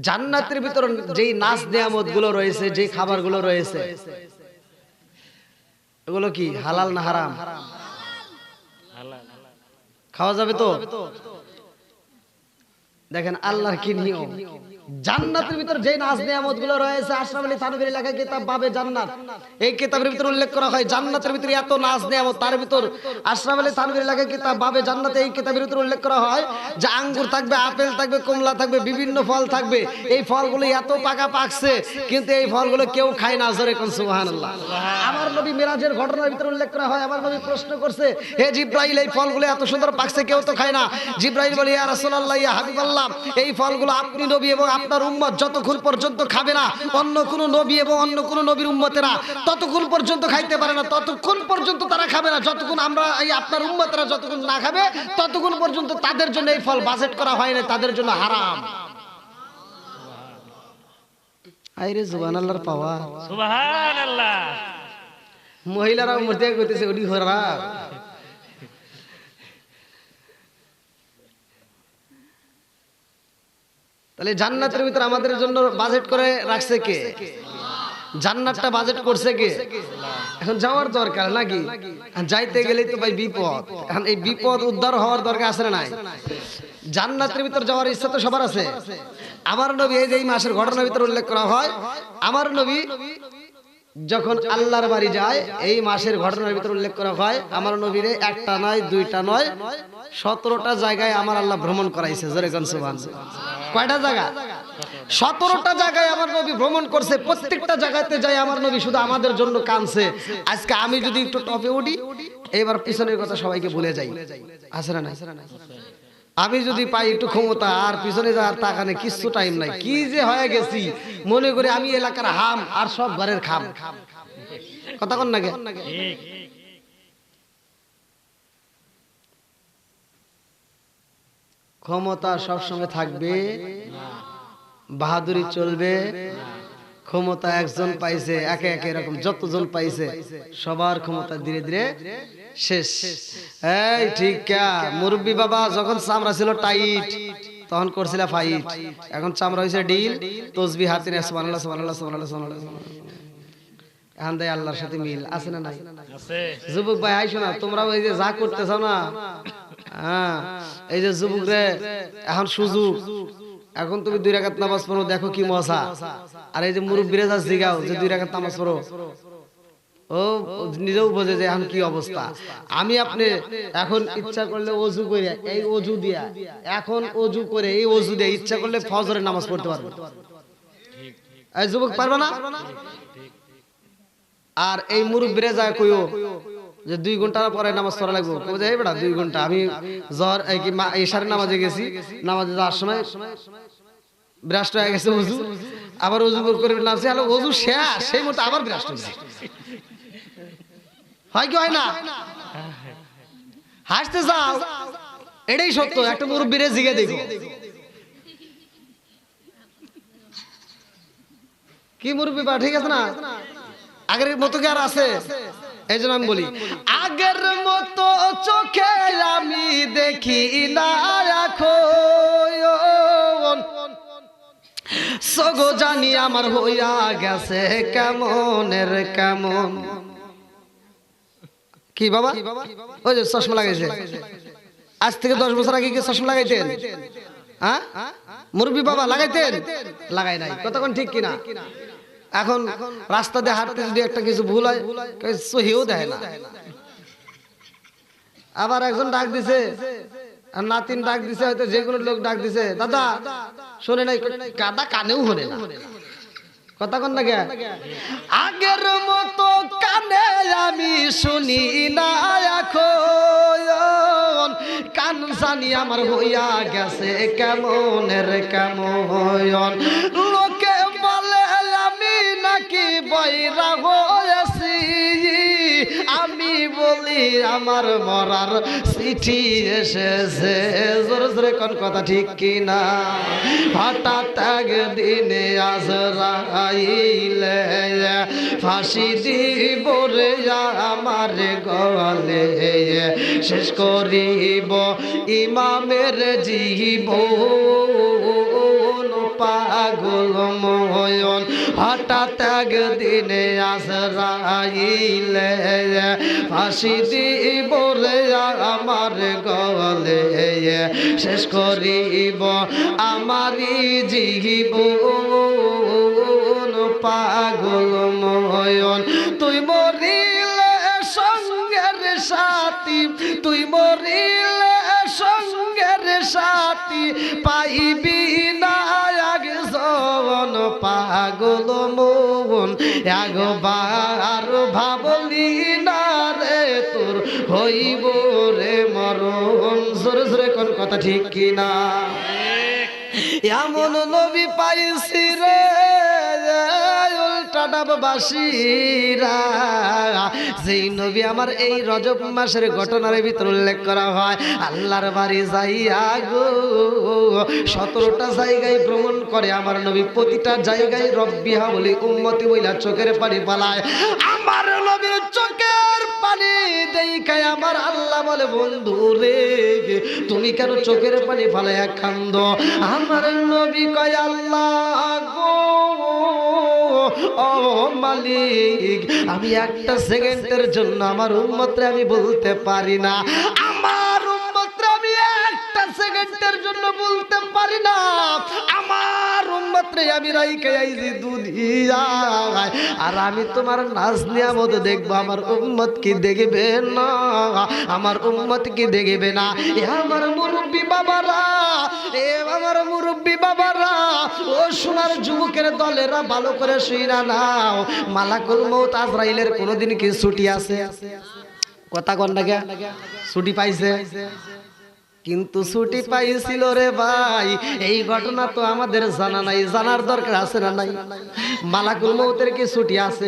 জান্নাতের ভিতর যেই নাজ নিয়ামত গুলো রয়েছে, যেই খাবার গুলো রয়েছে, এগুলো কি হালাল না হারাম? খাওয়া যাবে তো? দেখেন আল্লাহর কি নিয়ম। জান্নাতের ভিতর যে নাজ নিয়ামত গুলো রয়েছে, আশরাফ আলী থানভীর লেখা কিতাব বাবে জান্নাত, এই কিতাবের ভিতর উল্লেখ করা হয় জান্নাতের ভিতরে এত নাজ নিয়ামত। তার ভিতর আশরাফ আলী থানভীর লেখা কিতাব বাবে জান্নাতে এই কিতাবের ভিতর উল্লেখ করা হয় যে আঙ্গুর থাকবে, আপেল থাকবে, কমলা থাকবে, বিভিন্ন ফল থাকবে। এই ফলগুলো এত পাকা পাকছে, কিন্তু এই ফলগুলো কেউ খায় না। জোরে কোন সুবহানাল্লাহ। আমার নবী মিরাজের ঘটনার ভিতর উল্লেখ করা হয়, আমার নবী প্রশ্ন করছে, হে জিব্রাইল, এই ফলগুলো এত সুন্দর পাকছে, কেউ তো খায় না। জিব্রাইল বলে, ইয়া রাসূলুল্লাহ, ইয়া হাবিবাল্লাহ, এই ফলগুলো আপনি নবী এবং আপনার উম্মত যতক্ষণ পর্যন্ত খাবে না, অন্য কোন নবী এবং অন্য কোন নবীর উম্মতেরা ততক্ষণ পর্যন্ত খাইতে পারে না, ততক্ষণ পর্যন্ত তারা খাবে না যতক্ষণ আমরা এই আপনার উম্মতেরা যতক্ষণ না খাবে, ততক্ষণ পর্যন্ত তাদের জন্য এই ফল বাজেট করা হয় না, তাদের জন্য হারাম। আইরে সুবহানাল্লাহর পাওয়ার, সুবহানাল্লাহ। মহিলারা মরতে কইতেছে ওডি হরা। তাহলে জান্নাতের ভিতর আমাদের জন্য বাজেট করে রাখছে কে? জান্নাতটা বাজেট করছে কে? এখন যাওয়ার দরকার নাকি? যাইতে গেলেই তো ভাই বিপদ। এখন এই বিপদ উদ্ধার হওয়ার দরকার আছে না নাই? জান্নাতের ভিতর যাওয়ার ইচ্ছা তো সবার আছে। আমার নবী, এই যে এই মাসের ঘটনার ভিতর উল্লেখ করা হয়, আমার নবী যখন আল্লাহর বাড়ি যায়, এই মাসের ঘটনার ভিতর উল্লেখ করা হয়, আমার নবীরে একটা নয়, দুইটা নয়, 17টা জায়গায় আমার আল্লাহ ভ্রমণ করাইছে। জোরে কোন সুবহানাল্লাহ। কয়টা জায়গা? 17টা জায়গায় আমার নবী ভ্রমণ করছে। প্রত্যেকটা জায়গাতে যাই আমার নবী শুধু আমাদের জন্য কাঁদছে। আজকে আমি যদি একটু টপে উঠি, এবার পিছনের কথা সবাইকে ভুলে যাই, আছে না নাই? আমি যদি পাই একটু ক্ষমতা, আর পিছনে যাওয়ার তাকানে কিছু টাইম নাই। কি যে হয়ে গেছি, মনে করি আমি এলাকার হাম আর সব ঘরের খাম। কথা কন না গে? ক্ষমতা সবসময় থাকবে, বাহাদুরি চলবে। ক্ষমতা একজন পাইছে, একে একে এরকম যতজন পাইছে সবার ক্ষমতা ধীরে ধীরে শেষ। এই ঠিক মুরব্বী বাবা যখন চামড়া ছিল টাইট, তখন করছিল ফাইট, এখন চামড়া হয়েছে ডিল, তসবিহ হাতে নিয়ে সুবহানাল্লাহ সুবহানাল্লাহ সুবহানাল্লাহ সুবহানাল্লাহ। এখন দেয় আল্লাহর সাথে মিল আছে না নাই? যুবক ভাই আইসো না, তোমরাও এই যে যা করতেছো না, হ্যাঁ, এই যে যুবক রে এখন সুযোগ, এখন তুমি 2 রাকাত নামাজ পড়ো, দেখো কি মজা। আর এই যে মুরব্বিরা যা জিগাও যে 2 রাকাত নামাজ পড়ো, ও নিজেও বোঝে যে এখন কি অবস্থা। আমি আপনি এখন ইচ্ছা করলে অজু করে, এই অজু দিয়া, এখন অজু করে এই অজু দিয়ে ইচ্ছা করলে ফজরের নামাজ পড়তে পারবে। এই যুবক পারবে না? আর এই মুরব্বিরা যা কইও যে 2 ঘন্টা পরে নামাজ পড়া লাগবে, কবে যাই বেটা 2 ঘন্টা। আমি জহর এই কি ইশারের নামাজে গেছি, নামাজে যাওয়ার সময় ব্রাশ হয়ে গেছে ওযু, আবার ওযু করে নামছি, হলো ওযু শেষ, সেই মতো আবার ব্রাশ হইছে। হয় কি হয় না? হাসতে যাও, এটাই সত্য। একটা মুরব্বিরে জিগে দেখো, কি মুরব্বি বা ঠিক আছে না? আগের মতো কি আর আছে? এই জন্য আমি বলি, আগের মতো চোখে আমি দেখি না এখন, সগো জানি আমার হইয়া গেছে কেমনের কেমন। কি বাবা? ওই যে চশমা লাগাইছে, আজ থেকে 10 বছর আগে কি চশমা লাগাইতেন? হ্যাঁ মুরব্বি বাবা লাগাইতেন? লাগাই নাই। কতক্ষণ ঠিক কিনা? এখন রাস্তা দিয়ে হাঁটতে যদি একটা কিছু ভুল হয়, সহিও দেয় না। আবার একজন ডাক দিছে, আর নাতিন ডাক দিছে, হয়তো যে কোনো লোক ডাক দিছে, দাদা শোনে নাই, কাদা কানেও হনে না। কথা কন না কে? আগের মতো কানে আমি শুনি না এখন, কান জানি আমার হইয়া গেছে কেমনের কেমন। লোকে বলে আমি নাকি বৈরা হয়েছি, আমি বলি আমার মরার চিঠি এসেছে। জোরে জোরে কোন কথা ঠিক কিনা? হঠাৎ একদিনে আজরাইলে ফাঁসি দিব রে আমার গলে, শেষ করিব ইমামের জীবন। পাগল ময়ন হঠাৎ একদিনে আজরাইলে ফাঁসি দিব রে আমার গলে শেষ করিব আমারি জীবন পাগল ময়ন তুই মরিলে সঙ্গের সাথী তুই মরিলে সঙ্গের সাথী পাইবি না একজন পাগল মন একবার ভাবলি না রে তোর হইব রে মরণ জোরে জোরে কোন কথা ঠিক কিনা এমন নবী পাইছি রে উল্টাডাববাসীরা যেই নবী আমার এই রজব মাসের ঘটনার ভিতর উল্লেখ করা হয় আল্লাহর বাড়ি যাইয়া গো 17টা জায়গায় ভ্রমণ করে আমার নবী প্রতিটা জায়গায় রব্বিহা বলি উম্মতি বইলা চোখের পানি পালায় আমার নবীর চোখের পানি দেখায় আমার আল্লাহ বলে বন্ধু রে তুমি কেন চোখের পানি ফালাইয়া কান্দ আমার নবী কয় আল্লাহ গো ও মালিক আমি একটা সেকেন্ডের জন্য আমার উম্মতরে আমি বলতে পারি না আমার উম্মতরে আমি একটা সেকেন্ডের জন্য বলতে পারি না আমার উম্মতরে আমি রাইখে আইছি দুনিয়ায় আর আমি তোমার নাজ নিয়ামত দেখবো আমার উম্মত কি দেখবে না আমার উম্মত কি দেখবে না এ আমার মুরব্বি বাবারা এ আমার মুরব্বি বাবারা ও সোনার যুবকের দলেরা ভালো করে শুইনা নাও মালাকুল মউত আজরাইলের কোনদিন কি ছুটি আছে কথা কোন লাগে ছুটি পাইছে কিন্তু ছুটি পাইছিল রে ভাই এই ঘটনা তো আমাদের জানা নাই জানার দরকার আছে না নাই মালাকুল মউতের কি ছুটি আছে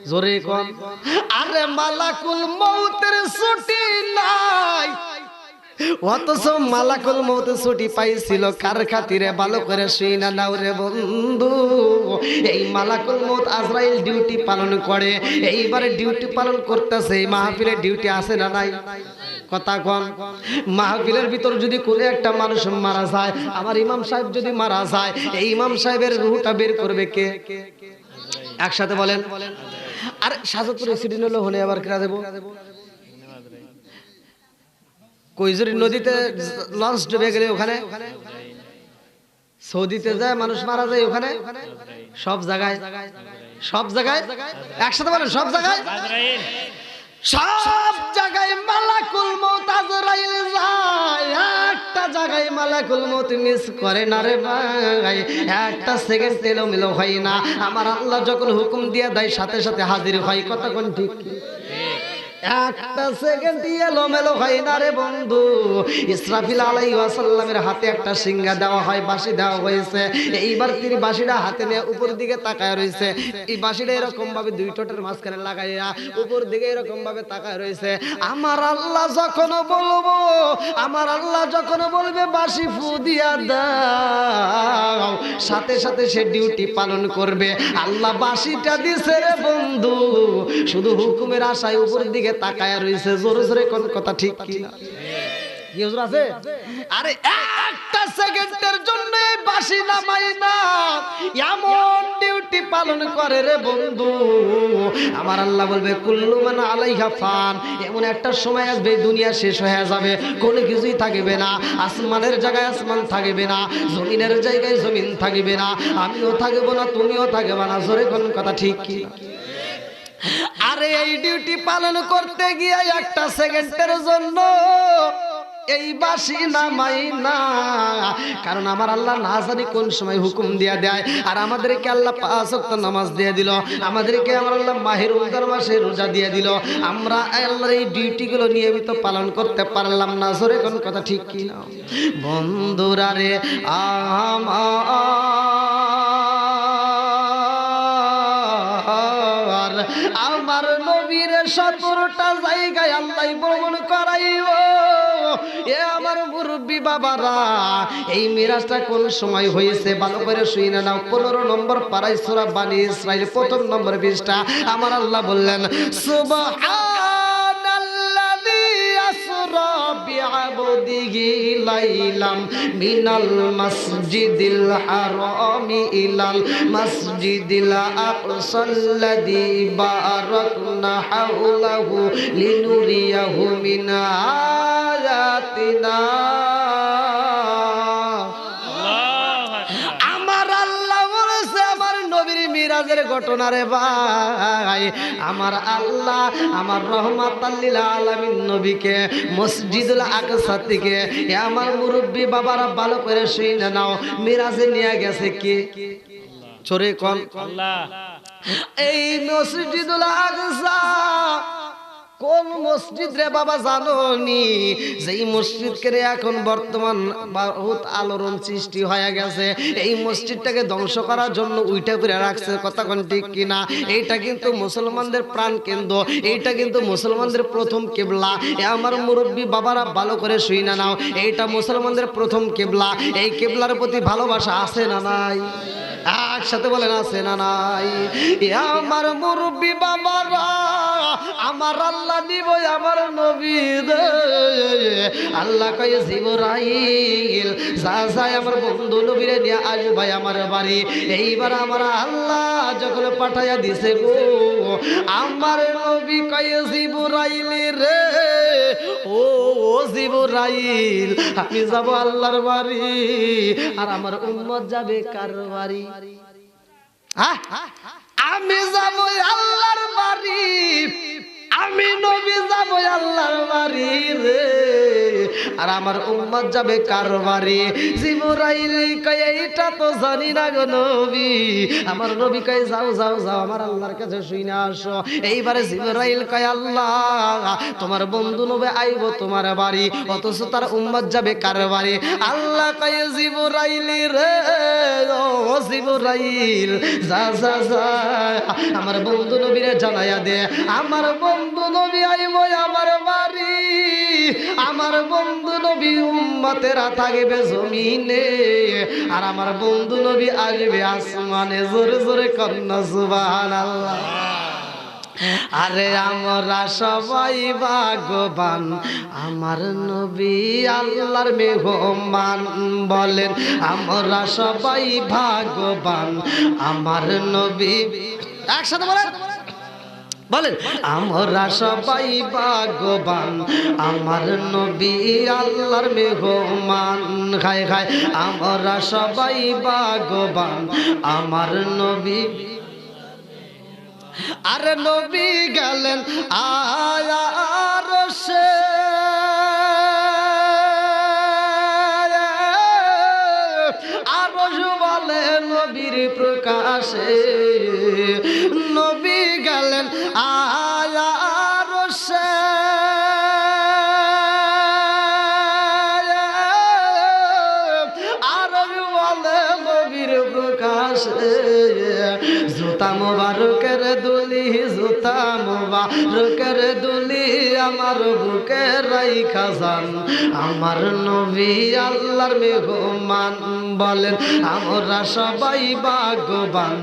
জোরে কোন আরে মালাকুল মউতের ছুটি নাই অথচ মালাকুল মউত ছুটি পাইছিল কার খাতিরে ভালো করে শুইনা নাও রে বন্ধু এই মালাকুল মউত আজরাইল ডিউটি পালন করে এইবারে ডিউটি পালন করতেছে এই মাহফিলে ডিউটি আছে না নাই কথা কোন মাহফিলের ভিতর যদি কোনো একটা মানুষ মারা যায় আমার ইমাম সাহেব যদি মারা যায় এই ইমাম সাহেবের রূহটা বের করবে কে একসাথে বলেন আর সাজাতুর এক্সিডেন্ট হলো হলে আবার কেনা দেব কৈজুরি নদীতে লঞ্চ ডুবে গেলে ওখানে সৌদিতে যায় মানুষ মারা যায় ওখানে সব জায়গায় একসাথে বলেন সব জায়গায় মালাকুল মউত আজরাইল যায় একটা জায়গায় মালাকুল মউত মিস করে না রে ভাই একটা সেকেন্ড এলোমেলো হয় না আমার আল্লাহ যখন হুকুম দিয়ে দেয় সাথে সাথে হাজির হয় কথা কোন ঠিক একটা সেকেন্ড এলোমেলো হয় না রে বন্ধু ইসরাফিল আলাইহিস সালামের হাতে একটা সিংহা দেওয়া হয় বাঁশি দেওয়া হয়েছে এইবার তিনি বাঁশিটা হাতে নিয়ে উপর দিকে তাকায় রয়েছে এই বাঁশিটা এরকম ভাবে দুই ঠোঁটের মাঝখানে লাগাইয়া উপর দিকে এরকম ভাবে তাকায় রয়েছে আমার আল্লাহ যখন বলবে বাঁশি ফু দিয়া দাও সাথে সাথে সে ডিউটি পালন করবে আল্লাহ বাঁশিটা দিছে রে বন্ধু শুধু হুকুমের আশায় উপর দিকে তাকায়া রইছে জোরে জোরে কোন কথা ঠিক কি না কি হুজুর আছে আরে একটা সেকেন্ডের জন্য বাঁশি নামাই না এমন ডিউটি পালন করে রে বন্ধু আমার আল্লাহ বলবে কুল্লু মান আলাইহা ফান এমন একটা সময় আসবে দুনিয়া শেষ হয়ে যাবে কোনো কিছুই থাকবে না আসমানের জায়গায় আসমান থাকবে না জমিনের জায়গায় জমিন থাকবে না আমিও থাকবো না তুমিও থাকবে না জোরে কোন কথা ঠিক কি আরে এই ডিউটি পালন করতে গিয়ে একটা সেকেন্ডের জন্য এই বাঁশি নামাই না কারণ আমার আল্লাহ না জানি কোন সময় হুকুম দিয়া দেয় আর আমাদেরকে আল্লাহ 5 ওয়াক্ত নামাজ দিয়ে দিল আমাদেরকে আমার আল্লাহ মাহে রমজান মাসে রোজা দিয়ে দিল আমরা আল্লাহর এই ডিউটিগুলো নিয়মিত পালন করতে পারলাম না জোরে কোন কথা ঠিক কি না বন্ধুরা রে আমার নবীর 17টা জায়গায় আল্লাহ ভ্রমণ করাইব এ আমার মুরব্বি বাবারা এই মিরাজটা কোন সময় হয়েছে ভালো করে শুনে নাও 15 নম্বর পারায় সূরা বনী ইসরাইল প্রথম নম্বর পৃষ্ঠা আমার আল্লাহ বললেন সুবহানাল্লাযী আসরা বিআবদিহি আবদিহি লাইলাম মিনাল মাসজিদিল হারামি ইলাল মাসজিদিল আকসাল্লাযী বারাকনা হাওলাহু লিনুরিয়াহু মিন আয়াতিনা। মিরাজের ঘটনা রে ভাই, আমার আল্লাহ আমার রহমাতাল লিল আলামিন নবীকে মসজিদুল আকসা থেকে আমার মুরব্বি বাবারা ভালো করে শুনে নাও, মিরাজে নিয়ে গেছে কে? চোরে কোন? আল্লাহ। এই মসজিদুল আকসা কোন মসজিদ রে বাবা জানোনি? যেই মসজিদকে এখন বর্তমান বহুত আলোড়ন সৃষ্টি হয়ে গেছে, এই মসজিদটাকে ধ্বংস করার জন্য উইটা করে রাখছে, কথা কোন ঠিক কিনা? এইটা কিন্তু মুসলমানদের প্রাণ কেন্দ্র, এইটা কিন্তু মুসলমানদের প্রথম কিবলা। আমার মুরব্বী বাবারা ভালো করে শুই না নাও, এইটা মুসলমানদের প্রথম কিবলা। এই কিবলার প্রতি ভালোবাসা আছে না নাই? একসাথে বলেন আছে না নাই? আমার মুরব্বী বাবারা, আমার আল্লাহ নিব আমার নবী রে। আল্লাহ কয়ে জিবরাইল যা যায় আমার বন্ধু নবীরে নিয়ে আসবে আমার বাড়ি। এইবার আমার আল্লাহ যখন পাঠাইয়া দিছে গো, আমার নবী কয়ে জিবরাইল রে, ও জিবরাইল আমি যাব আল্লাহর বাড়ি, আর আমার উম্মত যাবে কার বাড়ি? আমি যাব আল্লাহর বাড়ি, আমি নবী যাব আল্লাহর বাড়ি রে, আর আমার উম্মত যাবে কার বাড়ি? জিবরাইল কয় এইটা তো জানি না গো নবী। আমার নবী কয় যাও যাও যাও আমার আল্লাহর কাছে শুইনা আসো। এইবারে জিবরাইল কয় আল্লাহ তোমার বন্ধু নবী আইব তোমার বাড়ি, অথচ তার উম্মত যাবে কার বাড়ি? আল্লাহ কয় জিবরাইল রে, ও জিবরাইল যা যা যা আমার বন্ধু নবীরে জানাইয়া দে, আমার বন্ধু নবী আইব আমার বাড়ি, আমার বন্ধু নবী উম্মতেরা থাকবে জমিনে, আর আমার বন্ধু নবী আসবে আসমানে। জোরে জোরে কন্যা সুবহানাল্লাহ। আরে আমরা সবাই ভাগ্যবান, আমার নবী আল্লাহর মেহমান। বলেন আমরা সবাই ভাগ্যবান, আমার নবী। একসাথে বলেন বলেন আমরা সবাই ভাগ্যবান, আমার নবী আল্লাহর মেহমান। খায় খায় আমরা সবাই ভাগ্যবান, আমার নবী। আরে নবী গেলেন আরশে, আরশ বলে নবীর প্রকাশে, নবী গেলেন আরশে, আরশ বলে নবীর প্রকাশে। জুতা মুবারকের দুলি, জুতা মুবারকের দুলি আমার বুকে রাইখা যান, আমার নবী আল্লাহর মেহমান। বলেন আমরা সবাই ভাগ্যবান,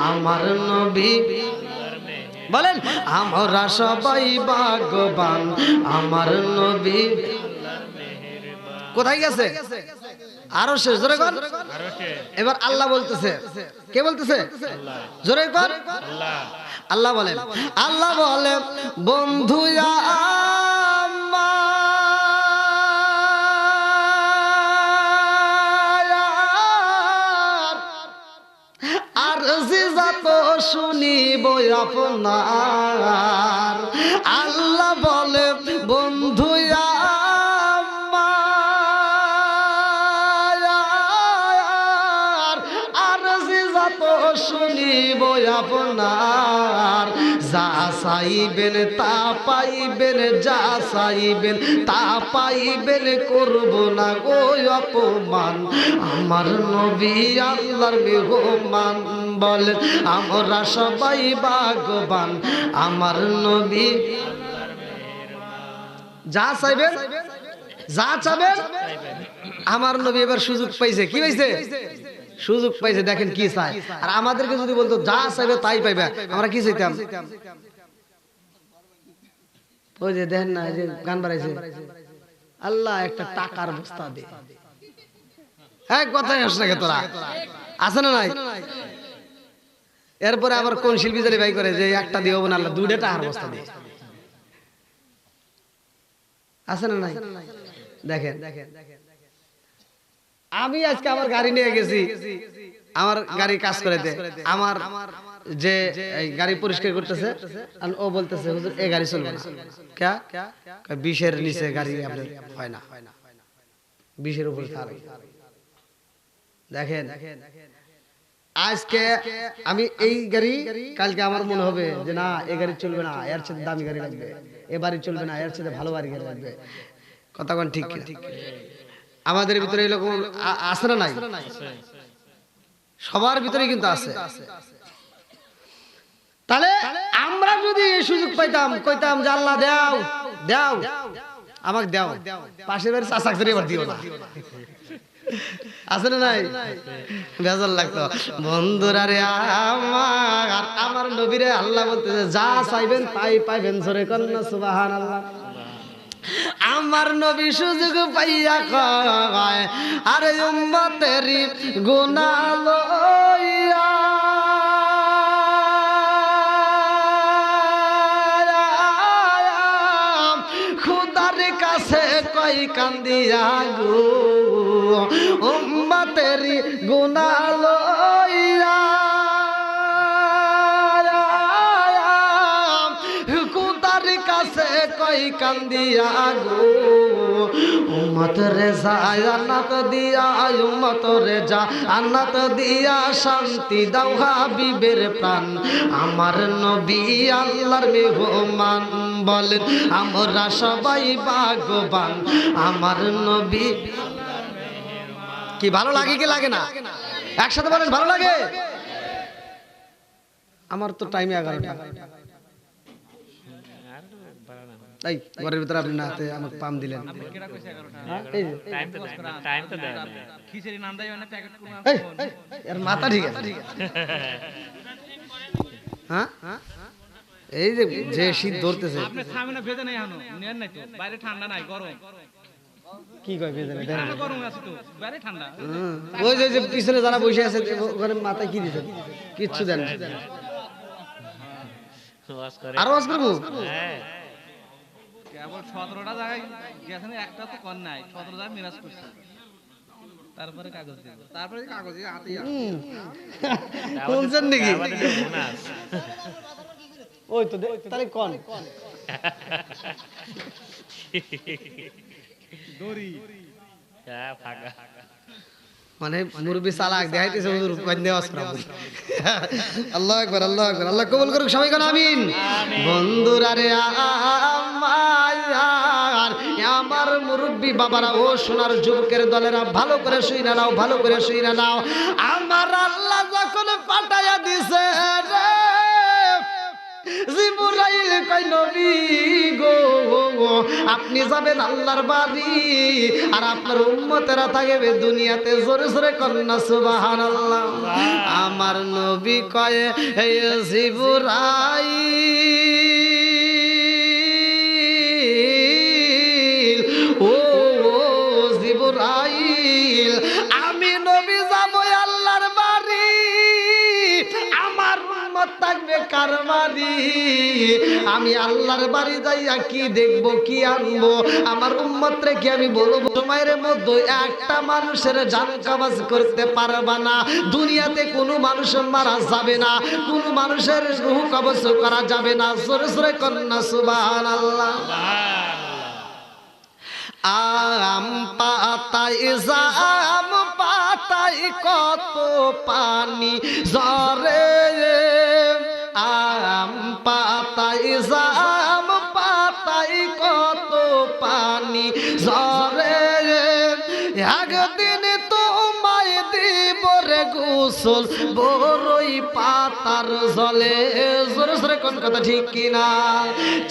আমার নবী। বলেন আমরা সবাই ভাগ্যবান, আমার নবী। কোথায় গেছে? আরো শেষ জোরে কর। এবার আল্লাহ বলতেছে, কে বলতেছে? জোরে কর। আল্লাহ বলেন, আল্লাহ বলেন বন্ধু আর যত শুনিব আপনার। আল্লাহ বলে বন্ধু শুনিব আপনার, যা চাইবেন তা পাইবেন, যা চাইবেন তা পাইবেন, করব না গো অপমান, আমার নবী আল্লাহর মেহমান। বলেন আমরা সবাই ভাগ্যবান, আমার নবী। যা চাইবেন যা চাবেন আমার নবী এবার সুযোগ পাইছে। কি পাইছে? সুযোগ পাইছে। দেখেন কি চাই। আর আমাদেরকে যদি বলতো যা চাইবে তাই পাইবে, আমরা কি চাইতাম? ওই যে দেখেন না, যে গান বাড়াইছে আল্লাহ একটা টাকার বস্তা দে। হ্যাঁ, কথাই আসছে নাকি তোরা? আছে না নাই? এরপরে আবার কোন শিল্পী জানি ভাই করে যে একটা দিয়ে হবে না, আল্লাহ দুইটা টাকার বস্তা দে। আছে না নাই? দেখেন, আমি আজকে আমার গাড়ি নিয়ে গেছি, আমার গাড়ি কাজ করে দে, আমার যে গাড়ি পরিষ্কার করতেছে ও বলতেছে হুজুর এই গাড়ি চলবে না। ক্যা? 20-এর নিচে গাড়ি আপনার হয় না, 20-এর উপরে থাকে। দেখেন আজকে আমি এই গাড়ি, কালকে আমার মনে হবে যে না এই গাড়ি চলবে না, এর চেয়ে দামি গাড়ি লাগবে, এ বাড়ি চলবে না, এর চেয়ে ভালো বাড়ি গাড়ি লাগবে। কথা কোন ঠিক কিনা? আমাদের ভিতরে এরকম আছে না নাই? সবার ভিতরে কিন্তু আছে। তাহলে আমরা যদি এই সুযোগ পাইতাম, কইতাম যে আল্লাহ দাও দাও আমাকে দাও, পাশের বাড়ির চাচাকে ধরে এবার দিও না। আছে না নাই? বেজার লাগতো। বন্ধুরা রে আমার নবীরে আল্লাহ বলতেছে যা চাইবেন তাই পাইবেন, জোরে কন্যা সুবহানাল্লাহ। আমার নবী সুযোগ পাইয়া কয় আরে উম্মতেরি গুনাহ লইয়া খুদার কাছে কই কান্দিয়া গো, উম্মতেরি গুনাহ লইয়া খুদার কাছে কই কান্দিয়া গো, উম্মত রে জান্নাত দিয়া, উম্মত রে জান্নাত দিয়া শান্তি দাও হাবিবের প্রাণ। আমার নবী আল্লাহর মেহমান, বলেন আমরা সবাই ভাগ্যবান। আমার নবী কি ভালো লাগে কি লাগে না? একসাথে বলেন ভালো লাগে? আমার তো টাইমে 11টা। এই ঘরের ভিতরে আপনি না হাতে আমাকে পাম দিলেন। এর মাথা ঠিক আছে? হ্যাঁ, এই যে শীত ধরতেছে কি কয় ভেজে নাই, ওই যে পিছনে যারা বসে আছে ওখানে মাথায় কি দিচ্ছে? কিচ্ছু দেন আরো ওয়াজ করবো। কেবল 17টা জায়গায় গেছেন, একটা তো কর নাই, 17 জায়গায় মিরাজ করছে। তারপরে কাগজ দিব, তারপরে কাগজ হাতে বলছেন নাকি? ওই তো তাহলে কোন দড়ি ফাঁকা মানে মুরব্বি চালাক দেখাইতেছে হুজুর কন্যা ওয়াজ করাবো। আল্লাহু আকবার, আল্লাহু আকবার। আল্লাহ কবুল করুক, সবাই কোন আমিন। বন্ধুরা রে আমার মুরব্বি বাবারা ও সোনার যুবকের দলেরা ভালো করে শুইরা নাও, ভালো করে শুইরা নাও। আমার আল্লাহ যখন পাঠাইয়া দিছে রে জিবরাইল কই নবী গো, আপনি যাবেন আল্লাহর বাড়ি আর আপনার উম্মতেরা থাকবে দুনিয়াতে। জোরে জোরে কন্যা সুবহানাল্লাহ। আমার নবী কয় এই জিবরাইল, ও জিবরাইল, আমি নবী যাব আল্লাহর বাড়ি, আমার উম্মত থাকবে কার বাড়ি? আমি আল্লাহর বাড়ি যাইয়া কি দেখবো, কি আনবো? আমার উম্মত রে কি আমি বলবো সময়ের মধ্যে একটা মানুষের জান কবজ করতে পারবা না, দুনিয়াতে কোনো মানুষ মারা যাবে না, কোনো মানুষের রূহ কবজ করা যাবে না। জোরে জোরে কন্যা সুবহানাল্লাহ। আম পাতায় জাম পাতায় কত পানি ঝরে, আম পাতায় জাম পাতায় কত পানি ঝরে, একদিন তোমায় দিব রে গোসল বড়ই পাতার জলে। জোরে জোরে কোন কথা ঠিক কিনা?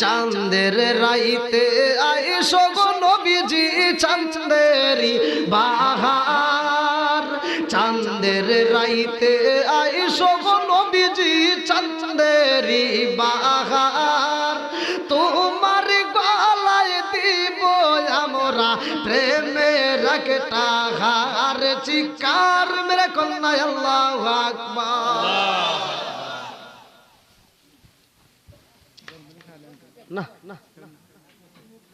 চাঁদের রাইতে আইসো গো নবীজি, চাঁদেরি বাহার, চাঁদের রাইতে আইসো গো নবীজি, চাঁদেরি বাহার, তোমার গলায় দিব আমরা লাখে টাকার চিৎকার মেরে কন্যা আল্লাহু আকবার। না না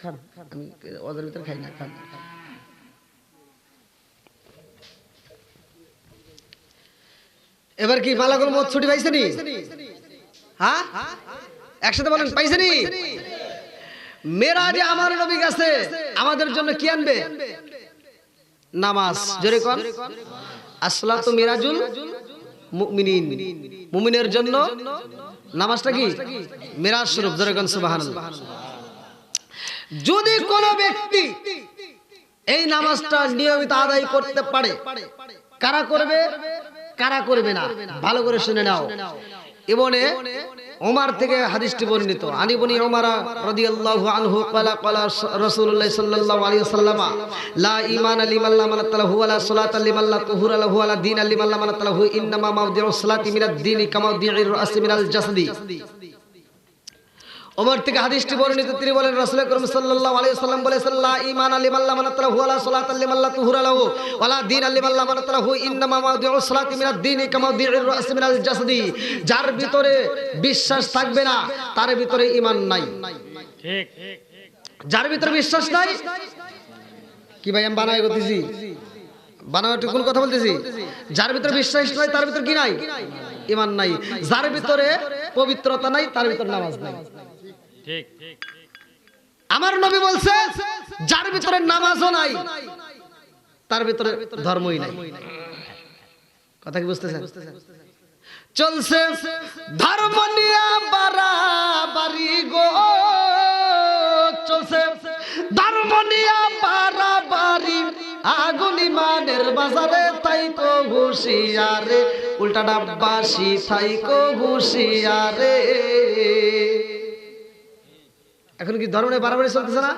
খান, আমি ওদের ভিতরে খাই না, খান। এবার কি মালাকুল মত ছুটি পাইছে নি? হ্যাঁ, একসাথে বলেন পাইছে নি? মেরাজে আমার নবী গেছে, আমাদের জন্য কি আনবে? নামাজ। জোরে কোন আসসালাতু মিরাজুল মুমিনিন, মুমিনের জন্য নামাজটা কি মিরাজ স্বরূপ। জোরে কোন সুবহানাল্লাহ। যদি কোন ব্যক্তি এই নামাজটা নিয়মিত আদায় করতে পারে, কারা করবে কারা করবে না ভালো করে শুনে নাও। ইবনে ওমর থেকে হাদিসটি বর্ণিত, আনি ইবনে ওমর রাদিয়াল্লাহু আনহু ক্বালা ক্বালা রাসূলুল্লাহ সাল্লাল্লাহু আলাইহি ওয়াসাল্লাম লা ঈমানা লিমান লা মানাতালাহু ওয়ালা সালাতা লিমান লা তুহুরা লাহু ওয়ালা দীনা লিমান লা মানাতালাহু ইন্নামা মাওদিউস সালাতি মিনাদ দীনি কামা দিউর রাসি মিনাল জাসদি। ওমর থেকে হাদিসটি বর্ণিত, তিনি বলেন রাসূল আকরাম সাল্লাল্লাহু আলাইহি ওয়াসাল্লাম বলেছেন লা ঈমানা লিমান লা মানাতালাহু ওয়ালা সালাতা লিমান লা তুহুরা লাহু ওয়ালা দীনা লিমান লা মানাতালাহু ইন্নামা মাওদিউস সালাতি মিনাদ দীনি কামা দিউর রাসি মিনাল জাসদি। যার ভিতরে বিশ্বাস থাকবে না তার ভিতরে ঈমান নাই। ঠিক, যার ভিতরে বিশ্বাস নাই, কি ভাই আমি বানায় গতেছি, বানাওয়াটা কোন কথা বলতেছি? যার ভিতরে বিশ্বাস নাই তার ভিতরে কি নাই? ঈমান নাই। যার ভিতরে পবিত্রতা নাই তার ভিতরে নামাজ নাই। ঠিক, আমার নবী বলছে যার ভিতরে নামাজও নাই তার ভিতরে ধর্মই নাই। কথা কি বুঝতেছেন? চলছে ধর্ম নিয়ে বাড়াবাড়ি গো, চলছে ধর্ম নিয়ে বাড়াবাড়ি আগুন ইমানের বাজারে, তাই তো হুঁশিয়ারে উল্টা ডাব্বাসি, তাই তো হুঁশিয়ারে। এখন কি ধর্ম নিয়ে বাড়াবাড়ি চলতেছে না?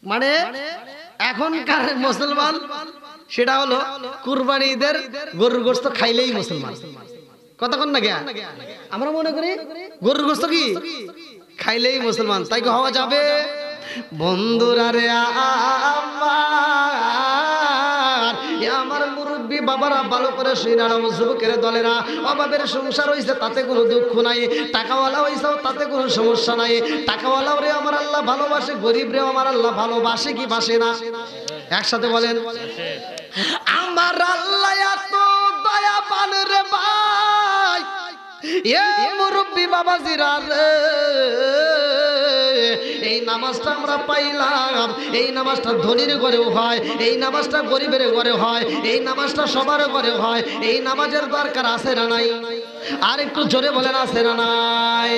মানে এখনকার মুসলমান সেটা হলো কুরবানি ঈদের গরুর গোশত খাইলেই মুসলমান। কতক্ষণ না গিয়া আমরা মনে করি গরুর গোশত কি খাইলেই মুসলমান, তাই কি হওয়া যাবে? বন্ধুরা রে আমার মুরব্বী বাবারা ভালো করে শুনারাম, যুবকের দলেরা, অভাবের সংসার হইছে তাতে কোনো দুঃখ নাই, টাকাওয়ালা হইছে তাতে কোনো সমস্যা নাই। টাকাওয়ালাও রে আমার আল্লাহ ভালোবাসে, গরিব রে আমার আল্লাহ ভালোবাসে কি বাসে না? একসাথে বলেন আমার আল্লাহ এত দয়াবান রে ভাই। এ মুরব্বী বাবাজিরা রে, এই নামাজটা আমরা পাইলাম, এই নামাজটা ধনীর ঘরেও হয়, এই নামাজটা গরিবের ঘরে হয়, এই নামাজটা সবার ঘরে হয়। এই নামাজের দরকার আছে না নাই? আর একটু জোরে বলেন আছে না নাই?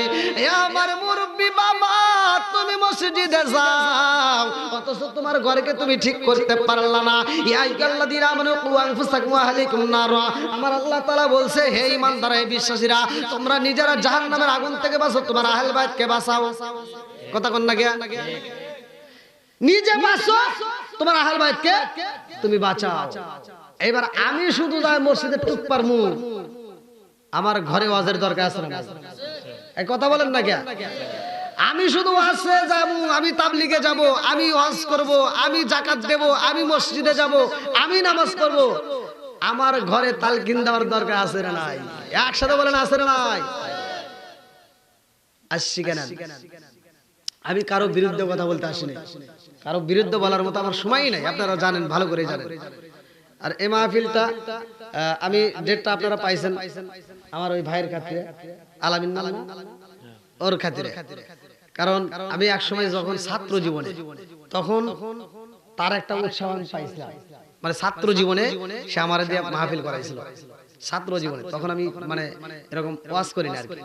এ আমার মুরব্বী বাবা, তুমি মসজিদে যাও অথচ তোমার ঘরকে তুমি ঠিক করতে পারলা না। ইয়া আইয়ুহাল্লাযীনা আমানু কু আনফুসাকুম ওয়া আহলিকুম নারা। আমার আল্লাহ তাআলা বলছে, হে ঈমানদার, হে বিশ্বাসীরা, তোমরা নিজেরা জাহান্নামের আগুন থেকে বাঁচো, তোমার আহল বাইতকে বাঁচাও। কথা কোন না গিয়া? নিজে বাঁচো, তোমার আহল বাইতকে তুমি বাঁচাও। এবার আমি শুধু যাই মসজিদে টুক পারমু, আমার ঘরে ওয়াজের দরকার আছে না? এই কথা বলেন না গিয়া? আমি শুধু ওয়াজে যাব, আমি তাবলীগে যাব, আমি ওয়াজ করব, আমি যাকাত দেব, আমি মসজিদে যাব, আমি নামাজ পড়ব, আমার ঘরে তালকিন দেওয়ার দরকার আছে না নাই? একসাথে বলেন আছে না নাই? আসছি কেন? আমি কারো বিরুদ্ধে কথা বলতে আসিনি, কারো বিরুদ্ধে বলার মতো আমার সময়ই নাই, আপনারা জানেন, ভালো করে জানেন। আর এই মাহফিলটা আমি ডেটটা আপনারা পাইছেন আমার ওই ভাইয়ের খাতিরে, আলামিন নাম ওর খাতিরে। কারণ আমি এক সময় যখন ছাত্র জীবনে, তখন তার একটা উৎসাহ আমি পাইছিলাম, মানে ছাত্র জীবনে সে আমার দিয়ে মাহফিল করাইছিল ছাত্র জীবনে। তখন আমি মানে এরকম ওয়াজ করি না আর কি।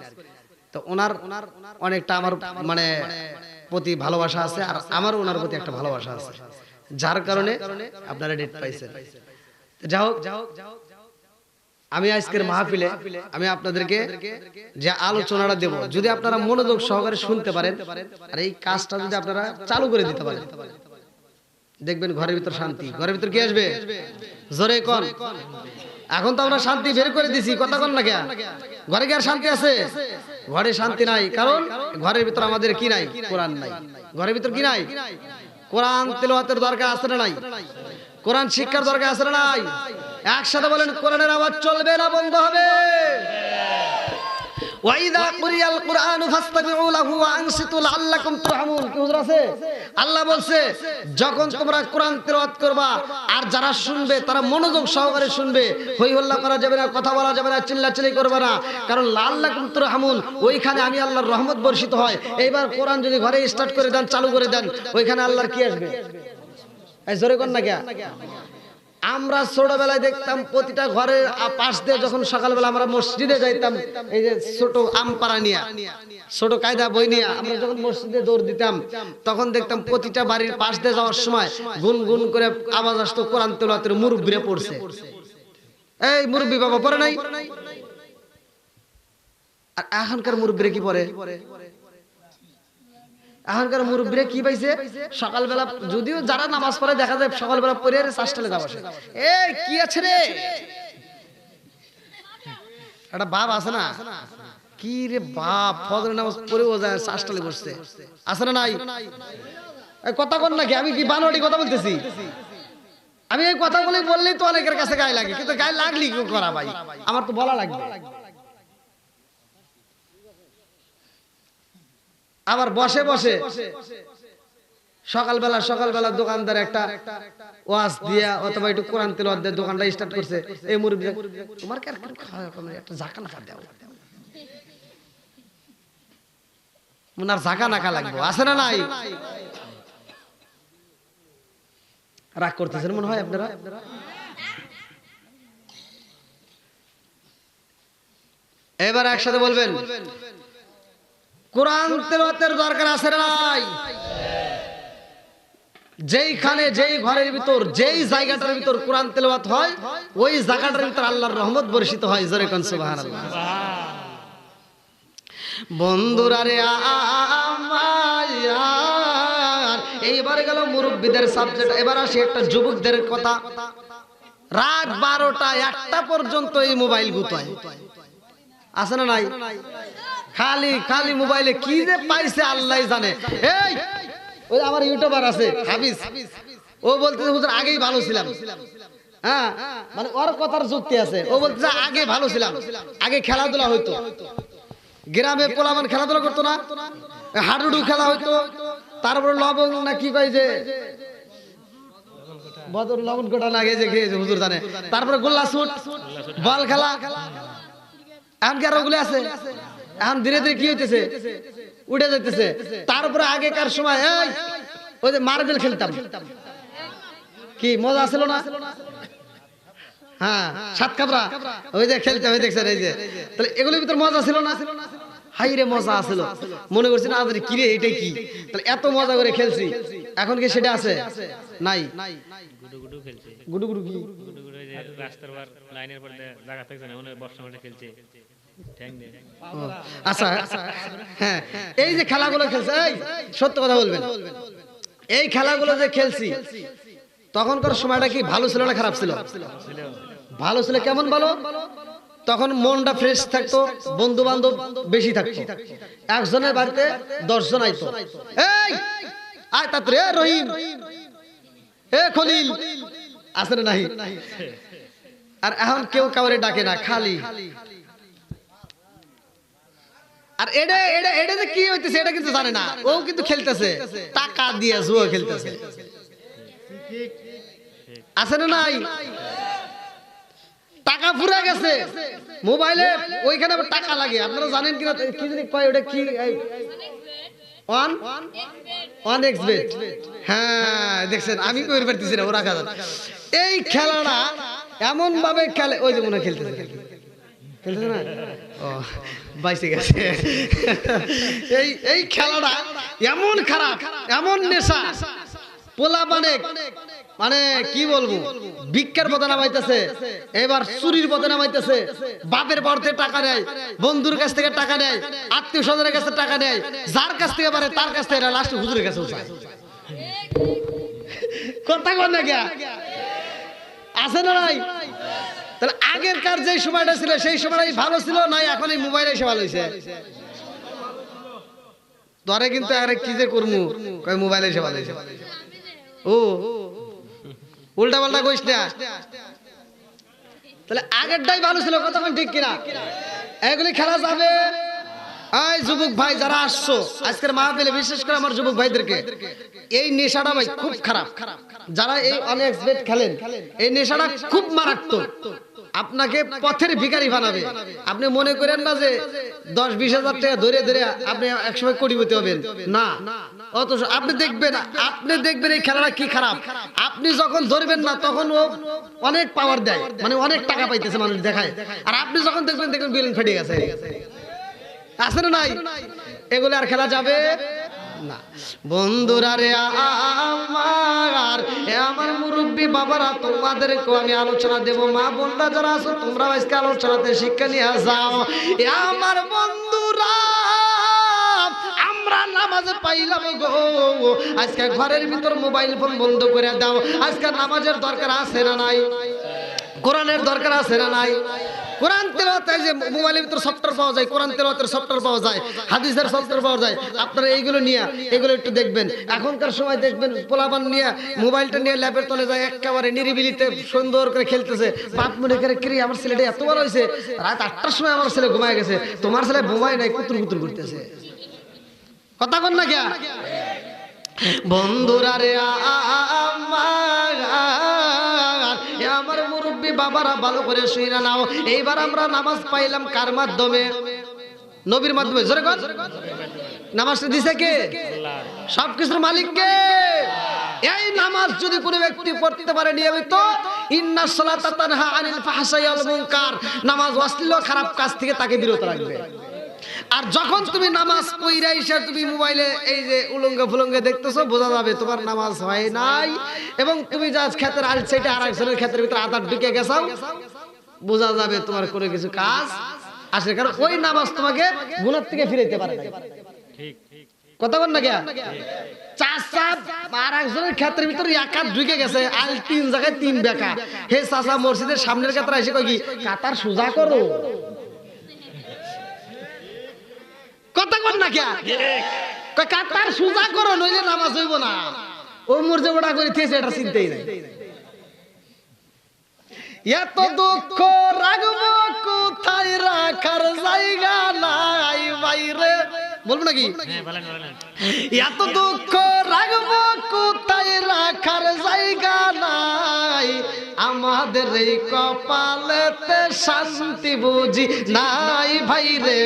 তো ওনার অনেকটা আমার মানে প্রতি ভালোবাসা আছে, আর আমারও ওনার প্রতি একটা ভালোবাসা আছে, যার কারণে আপনারা ডেট পাইছেন। যাই হোক, আমি আজকের মাহফিলে আমি আপনাদেরকে যে আলোচনাটা দেব, যদি আপনারা মনোযোগ সহকারে শুনতে পারেন আর এই কাজটা যদি আপনারা চালু করে দিতে পারেন, দেখবেন ঘরের ভিতর শান্তি। ঘরের ভিতর কি আসবে? জোরে কোন। এখন তো আমরা শান্তি বের করে দিছি, কথা কোন না কে? ঘরে কি আর শান্তি আছে? ঘরে শান্তি নাই, কারণ ঘরের ভিতর আমাদের কি নাই? কোরআন নাই। ঘরের ভিতর কি নাই? কোরআন তেলাওয়াতের দরকার আছে না নাই? কোরআন শিক্ষার দরকার আছে না নাই? একসাথে বলেন, কোরআনের আওয়াজ চলবে না বন্ধ হবে? ওয়াইদা কুরিয়াল কুরআনু ফাসতামিউ লাহু ওয়া আনসিতু লাআল্লাকুম তুরহামুন। কি হুজুর আছে? আল্লাহ বলছে যখন তোমরা কোরআন তেলাওয়াত করবা আর যারা শুনবে তারা মনোযোগ সহকারে শুনবে, হই হল্লা করা যাবে না, কথা বলা যাবে না, চিল্লাচিল্লি করবে না, কারণ লাআল্লাকুম তুরহামুন, ওইখানে আমি আল্লাহর রহমত বর্ষিত হয়। এইবার কোরআন যদি ঘরে স্টার্ট করে দেন, চালু করে দেন, ওইখানে আল্লাহর কি আসবে? এই জোরে কোন না কে? আমরা ছোটবেলায় দেখতাম প্রতিটা ঘরের পাশ দিয়ে যখন সকালবেলা আমরা মসজিদে যাইতাম, এই যে ছোট আমপাড়া নিয়ে, ছোট কায়দা বই নিয়ে আমরা যখন মসজিদে দৌড় দিতাম, তখন দেখতাম প্রতিটা বাড়ির পাশ দিয়ে যাওয়ার সময় গুনগুন করে আওয়াজ আসতো কোরআন তেলাওয়াতের, মুরব্বিরা পড়ছে। এই মুরব্বি বাবা পড়ে নাই? আর এখনকার মুরব্বিরা কি পড়ে? এখনকার মুরব্বীরা কি পাইছে, সকালবেলা যদিও যারা নামাজ পড়ে দেখা যায় সকালবেলা পড়ে চাষটালে যাওয়া, এই কি আছে রে, একটা বাপ আছে না, কি রে বাপ, ফজরের নামাজ পড়েও যায় চাষটালে বসছে, আছে না নাই? কথা কর নাকি? আমি কি বানোয়াটি কথা বলতেছি? আমি এই কথা বললেই তো অনেকের কাছে গায়ে লাগে, কিন্তু গায়ে লাগলি কি করা ভাই, আমার তো বলা লাগবে। আবার বসে বসে সকালবেলা দোকানদার একটা ওয়াজ দিয়া অথবা একটু কোরআন তেলাওয়াত দিয়ে দোকানটা স্টার্ট করছে। এই মুরব্বি, তোমার কি আর একটা জাকা নাকা দাও, মুনার জাকা নাকা লাগবে, আছে না নাই? রাগ করতেছেন মনে হয় আপনারা। এবার একসাথে বলবেন, কোরআন তেলাওয়াতের দরকার আছে না নাই? যেইখানে, যেই ঘরের ভিতর, যেই জায়গাটার ভিতর কোরআন তেলাওয়াত হয়, ওই জায়গাটার ভিতর আল্লাহর রহমত বর্ষিত হয়। জোরে কোন সুবহানাল্লাহ। বন্ধুরা রে আমার, এইবার গেল মুরব্বিদের সাবজেক্ট, এবার আসি একটা যুবকদের কথা। রাত 12টা 1টা পর্যন্ত এই মোবাইল গুতায়, আছে না নাই? খালি খালি মোবাইলে কি যে পাইছে আল্লাহ জানে। এই ওই আমার ইউটিউবার আছে হাফিজ, ও বলতেছে হুজুর আগেই ভালো ছিলাম। হ্যাঁ, মানে ওর কথার যুক্তি আছে। ও বলতেছে আগে ভালো ছিলাম, আগে খেলাধুলা হইতো, গ্রামে পোলামান খেলাধুলা করতো না, হাডুডু খেলা হইতো, তারপরে লবণ না কি কয় যে বদর লবণ কোটা লাগে যে খেয়েছে হুজুর জানে, তারপরে গোল্লা শুট, বল খেলা। এখন কি আর ওগুলো আছে? এখন ধীরে ধীরে কি হইতেছে, উঠে যাইতেছে। তারপরে আগেকার সময় এই ওই যে মার্বেল খেলতাম, কি মজা ছিল না? হ্যাঁ, সাত কাবরা ওই যে খেলতে হয়, দেখছেন এই যে, তাহলে এগুলোর ভিতর মজা ছিল না? হাই রে মজা আছিল, মনে করছি না আদরে কি রে এটাই কি, তাহলে এত মজা করে খেলছি। এখন কি সেটা আছে? নাই। গুডুগুডু খেলছে, গুডুগুডু কি? গুডুগুডু এই যে রাস্তার পার লাইনের পর জায়গা থাকছে না, ওখানে বর্ষা মাঠে খেলছে ঠ্যাং দিয়ে। আচ্ছা, হ্যাঁ, এই যে খেলাগুলো খেলছে, এই সত্য কথা বলবেন, এই খেলাগুলো যে খেলছি তখনকার সময়টা কি ভালো ছিল না খারাপ ছিল? ভালো ছিল। কেমন ভালো? তখন মনটা ফ্রেশ থাকতো, বন্ধু বান্ধব বেশি থাকতো, একজনের বাড়িতে 10 জন আইতো। এই আয় তাড়াতাড়ি, এ রহিম, এ খলিল, আছে না নাই? আর এখন কেউ কাউরে ডাকে না, খালি। আর এটা এটা এটা যে কি হইতেছে এটা কিন্তু জানে না, ও কিন্তু খেলতেছে টাকা দিয়ে, জুয়া খেলতেছে, আছে না নাই? টাকা ফুরা গেছে মোবাইলে, ওইখানে আবার টাকা লাগে। আপনারা জানেন কিনা কি জানি কয় ওটা কি, ওয়ান এক্স বেট। হ্যাঁ দেখছেন, আমি কইতে পারতেছি না, ওরা খেলা। এই খেলাটা এমন ভাবে খেলে, ওই যে মনে খেলতেছে, খেলতেছে না? ও বাইসে গেছে। এই খেলাটা এমন খারাপ, এমন নেশা, পোলা মানে কি বলবো, ভিক্ষার পথে নামাইতেছে, এবার চুরির পথে নামাইতেছে, বাপের পথে টাকা নেয়, বন্ধুর কাছ থেকে টাকা নেয়, আত্মীয় স্বজনের কাছে টাকা নেয়, যার কাছ থেকে পারে তার কাছ থেকে লাস্টে হুজুরের কাছে উঠায়। কথা কর না কে? আছে না নাই? তাহলে আগেরকার যে সময়টা ছিল সেই সময়টাই ভালো ছিল, নাই এখন এই মোবাইল এসে ভালো হয়েছে? ধরে কিন্তু আরে কি যে করমু, কয় মোবাইল এসে ভালো হয়েছে। ও উল্টা পাল্টা কইস না, তাহলে আগেরটাই ভালো ছিল, কথা ঠিক কিনা? এগুলি খেলা যাবে। এই যুবক ভাই যারা আসছো আজকের মাহফিলে, বিশেষ করে আমার যুবক ভাইদেরকে, এই নেশাটা ভাই খুব খারাপ। যারা এই অনএক্সপেক্ট খেলেন, এই নেশাটা খুব মারাত্মক, আপনাকে পথের ভিখারি বানাবে। আপনি মনে করেন না যে 10-20 হাজার টাকা ধরে ধরে আপনি একসময় কোটিপতি হবেন, না। অথচ আপনি দেখবেন এই খেলাটা কি খারাপ। আপনি যখন ধরবেন না তখন ও অনেক পাওয়ার দেয়, মানে অনেক টাকা পাইতেছে মানুষ দেখায়, আর আপনি যখন দেখবেন বিলিং ফেটে গেছে। আছে না নাই? এগুলো আর খেলা যাবে না। বন্ধুরা রে আমার মুরব্বী বাবারা, তোমাদেরকে আমি আলোচনা দেব। মা বোনরা যারা আছো তোমরা আজকে আলোচনাতে শিক্ষা নিয়ে যাও। আমার বন্ধুরা, আমরা নামাজে পাইলাম গো, আজকে ঘরের ভিতর মোবাইল ফোন বন্ধ করে দাও। আজকে নামাজের দরকার আছে না নাই? কোরআনের দরকার আছে না নাই? কোরআন তেলাওয়াতে যে মোবাইলের ভিতর সফটওয়্যার পাওয়া যায়, কোরআন তেলাওয়াতের সফটওয়্যার পাওয়া যায়, হাদিসের সফটওয়্যার পাওয়া যায়। আপনারা এইগুলো নিয়ে এগুলো একটু দেখবেন। এখনকার সময় দেখবেন পোলাপান নিয়ে মোবাইলটা নিয়ে ল্যাপের তলে যায়, একেবারে নিরিবিলিতে সুন্দর করে খেলতেছে। বাপ মনে করে কি আমার ছেলেটা এত বড় হয়েছে, রাত 8টার সময় আমার ছেলে ঘুমায় গেছে, তোমার ছেলে ঘুমায় নাই, কুতুর কুতুর করতেছে। কথা কন না কিয়া? বন্ধুরা রে আমার মুরব্বী বাবারা, ভালো করে শুইনা নাও। এইবার আমরা নামাজ পাইলাম কার মাধ্যমে? নবীর মাধ্যমে। জোরে কর। নামাজটা দিছে কে? সবকিছুর মালিক কে? এই নামাজ যদি কোনো ব্যক্তি পড়তে পারে নিয়মিত, ইন্নাস সালাতা তানহা আনিল ফাহশাই ওয়াল মুনকার, নামাজ অশ্লীল খারাপ কাজ থেকে তাকে বিরত রাখবে। আর যখন তুমি নামাজ পড়া এসে তুমি মোবাইলে এই যে উলঙ্গ ফুলঙ্গে দেখতেছো, বোঝা যাবে তোমার নামাজ হয় নাই। এবং তুমি যা ক্ষেতের আর সেটা আরেকজনের ক্ষেতের ভিতরে আধার ঢুকে গেছো, বোঝা যাবে তোমার কোনো কিছু কাজ আসে। কারণ ওই নামাজ তোমাকে গুনাহ থেকে ফিরাইতে পারে না। ঠিক কথা বল না কে? চাচা আর একজনের ক্ষেতের ভিতরে এক হাত ঢুকে গেছে, আর 3 জায়গায় 3 বেকা। হে চাচা মসজিদের সামনের ক্ষেত্রে এসে কই কি কাতার সোজা করো। কথা কন না কে? কাতার সোজা করো, নইলে নামাজ হইব না। ও মর্যাদা করে থেছে, এটা চিন্তাই নাই। এত দুঃখ রাখবো কোথায়, রাখার জায়গা নাই বাইরে। বলবো নাকি? এত দুঃখ রাখবো কোথায়, রাখার জায়গা নাই। আমাদের এই কপালেতে শান্তি বুঝি নাই ভাইরে,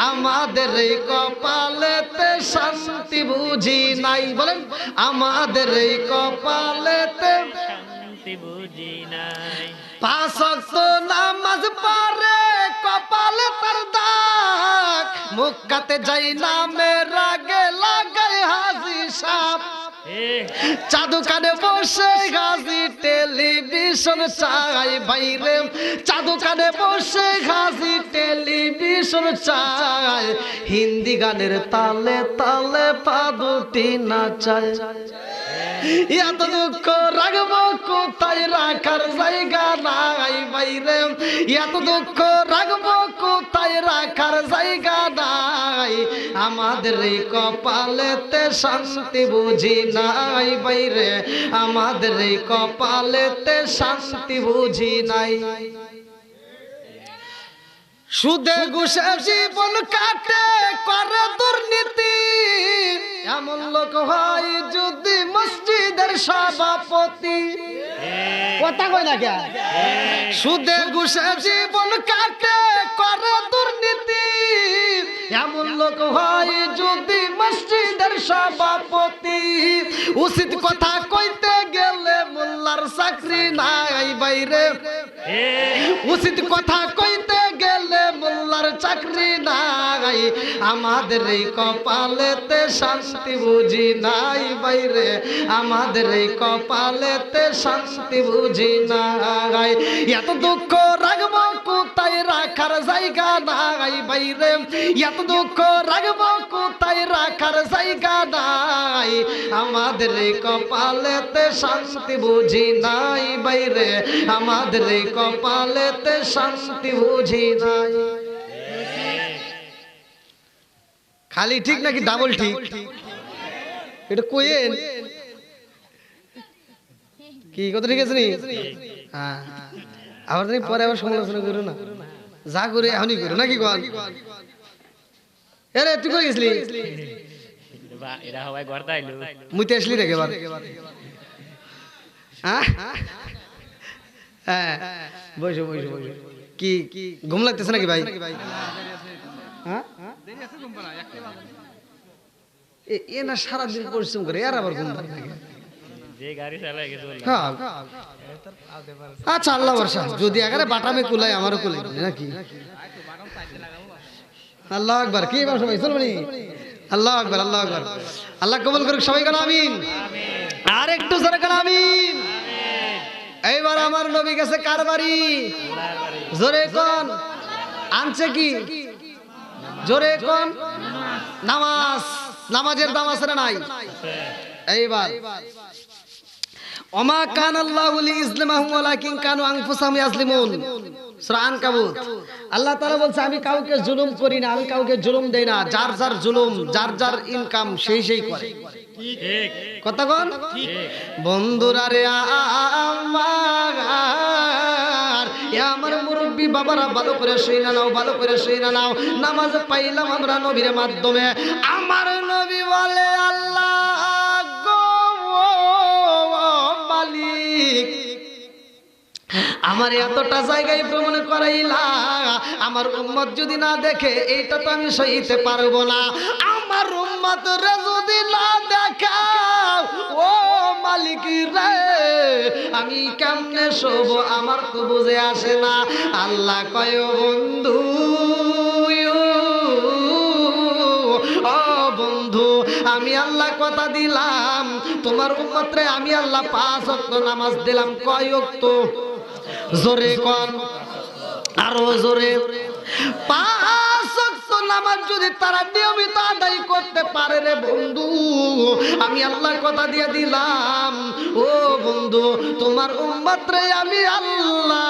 আমাদের এই কপালেতে শান্তি বুঝি নাই। বলেন, আমাদের এই কপালেতে শান্তি বুঝি নাই। 5 ওয়াক্ত নামাজ পড়ে কপালে তার দাগ, মুক্কাতে যাই নামে রাগে লাগায় হাজি সাপ। চাদু কানে বসে গাজি টেলিভিশন চাই বাইরে, চাদু কানে বসে গাজি টেলিভিশন চাই। হিন্দি গানের তালে তালে পা দুটি নাচায়। এত দুঃখ রাখবো কোথায়, রাখার জায়গা নাই বাইরে। এত দুঃখ রাখবো কোথায়, রাখার জায়গা নাই। আমাদের এই কপালেতে শান্তি বুঝি নাই বাইরে, আমাদের এই কপালেতে শান্তি বুঝি নাই। সুদে ঘুষে জীবন কাটে করে দুর্নীতি, এমন লোক হয় যদি মসজিদের সভাপতি। কথা কয় না কে? সুদে ঘুষে জীবন কাটে করে দুর্নীতি, এমন লোক হয় যদি মসজিদের সভাপতি। উচিত কথা কইতে গেলে মোল্লার চাকরি নাই বাইরে, উচিত কথা কইতে গেলে মোল্লার চাকরি নাই। আমাদের এই কপালেতে শান্তি বুঝি নাই বাইরে, আমাদের এই কপালেতে শান্তি বুঝি নাই। এত দুঃখ রাখবো কোথায়, রাখার জায়গা নাই বাইরে, এত দুঃখ রাখবো কোথায়, রাখার জায়গা নাই। আমাদের এই কপালেতে শান্তি বুঝি নাই বাইরে, আমাদের এই কপালেতে শান্তি বুঝি নাই। খালি ঠিক নাকি ডাবল ঠিক? এটা কইেন কি কথা ঠিক আছে নি? হ্যাঁ, আবার তুমি পরে আবার সমালোচনা করো না, যা করে এখনই করো নাকি কল? এরে তুই কই গেছিলি? এরা সবাই ঘর তাইলো মুইতে আসলি রে এবার? হ্যাঁ হ্যাঁ, বসো বসো বসো। কি ঘুম লাগতেছে নাকি ভাই? হ্যাঁ, দেরি আছে ঘুম পাড়া, একটাই বাজে না। এ না সারাদিন পরিশ্রম করে, আর আবার ঘুম পারে নাকি? যে গাড়ি চালায় গেছে বললাম। হ্যাঁ, আচ্ছা আল্লাহ ভরসা, যদি এখানে বাটামে কুলাই আমারও কুলাই নাকি? আল্লাহ আকবার, কি এবার সবাই চলবনি? আল্লাহ আকবার, আল্লাহ আকবার। আল্লাহ কবুল করুক সবাই, কেন আমিন। আর একটু জোরে কেন আমিন। এইবার আমার নবী গেছে কার বাড়ি? জোরে কোন আনছে কি? জোরে কোন? নামাজ। নামাজের দাম আছে না নাই? এইবার ওমা কান আল্লাহু লিইসলামাহুম ওয়ালাকিন কানু আনফুসাহুম ইয়াজলিমুন, সূরা আনকাবুত। আল্লাহ তাআলা বলছে আমি কাউকে জুলুম করি না, আমি কাউকে জুলুম দেই না। যার যার জুলুম, যার যার ইনকাম সেই সেই করে। ঠিক কথা কোন? বন্ধুরা রে আমার, আমার মুরব্বী বাবারা ভালো করে শুইনা নাও, ভালো করে শুইনা নাও। নামাজ পাইলাম আমরা নবীর মাধ্যমে। আমার নবী বলে আল্লাহ গো মালিক, আমার এতটা জায়গায় ভ্রমণ করাইলা, আমার উম্মত যদি না দেখে এইটা তো আমি সইতে পারবো না। আমার উম্মত রে যদি না দেখাও ও মালিক রে, আমি কেমনে শোবো আমার তো বুঝে আসে না। আল্লাহ কয় ও বন্ধু, ও বন্ধু, আমি আল্লাহ কথা দিলাম তোমার উম্মতরে আমি আল্লাহ 5 ওয়াক্ত নামাজ দিলাম। কয় ওয়াক্ত? জোরে কোন, আরো জোরে। 5 ওয়াক্ত নামাজ যদি তারা নিয়মিত আদায় করতে পারে রে বন্ধু, আমি আল্লাহ কথা দিয়ে দিলাম ও বন্ধু তোমার উম্মতরে আমি আল্লাহ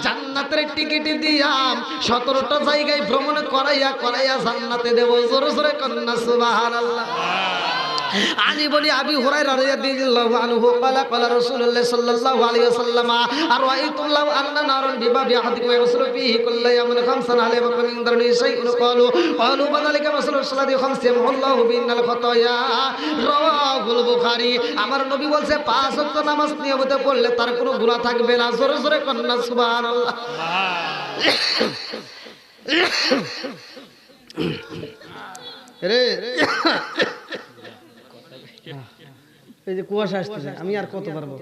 জান্নাতের টিকিট দিয়াম 17টা জায়গায় ভ্রমণ করাইয়া করাইয়া জান্নাতে দেব। জোরে জোরে কন্না সুবহানাল্লাহ। আলী বলি আবি হুরায়রা রাদিয়াল্লাহু আনহু ক্বালা ক্বালা রাসূলুল্লাহ সাল্লাল্লাহু আলাইহি ওয়াসাল্লাম আরাআইতুল্লাহ আন্না নারান বিবাবি আহাদিকুম ইয়াসরু ফীহি কুল্লা ইয়ামিন খামসান আলাইহি ওয়া মিন দারনি শাইউন ক্বালু বাযালিকা মাসালুস সালাতি খামসিন আল্লাহু বিন্নাল খাতায়া, রাওয়াহুল বুখারী। আমার নবী বলছে 5 ওয়াক্ত নামাজ নিয়মিত পড়লে তার কোনো গুনাহ থাকবে না। জোরে জোরে কন্না সুবহানাল্লাহ। রে এই যে কুয়াশা আসতেছে, আমি আর কত পারবো?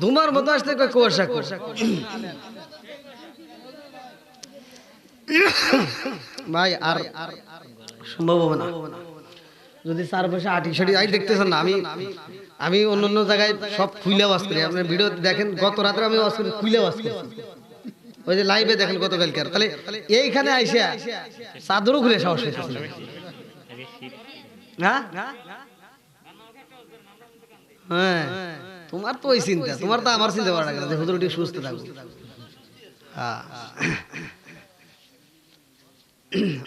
ধুমার মতো আসতে কয় কুয়াশা। ভাই আর সম্ভব হবে না। যদি 4 পয়সা 8 আই দেখতেছেন না, আমি অন্য জায়গায় সব খুইলে ওয়াজ করি। আপনি ভিডিও দেখেন, গত রাতে আমি ওয়াজ করি, খুইলে ওয়াজ করছি। ওই যে লাইভে দেখেন গতকালকে। তাহলে এইখানে আইসা চাদরও খুলে সাহস হয়েছে। হ্যাঁ হ্যাঁ, তোমার তো ওই চিন্তা, তোমার তো আমার চিন্তা করা লাগে যে হুজুর একটু সুস্থ থাকবো।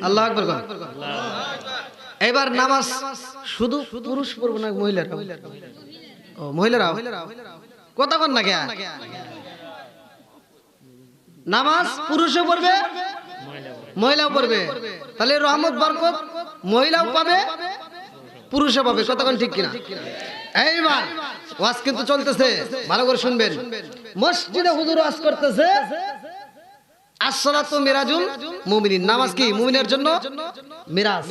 আল্লাহু আকবার। এবার নামাজ শুধু পুরুষ পড়বো না, মহিলারা? ও মহিলারা কথা কন না কে? নামাজ পুরুষও পড়বে, মহিলাও পড়বে। তাহলে রহমত বরকত মহিলাও পাবে, পুরুষও পাবে। কথা কন ঠিক কিনা? এইবার ওয়াজ কিন্তু চলতেছে, ভালো করে শুনবেন। মসজিদে হুজুর ওয়াজ করতেছে আসসালাতু মিরাজুল মুমিনিন। নামাজ কি মুমিনের জন্য মিরাজ,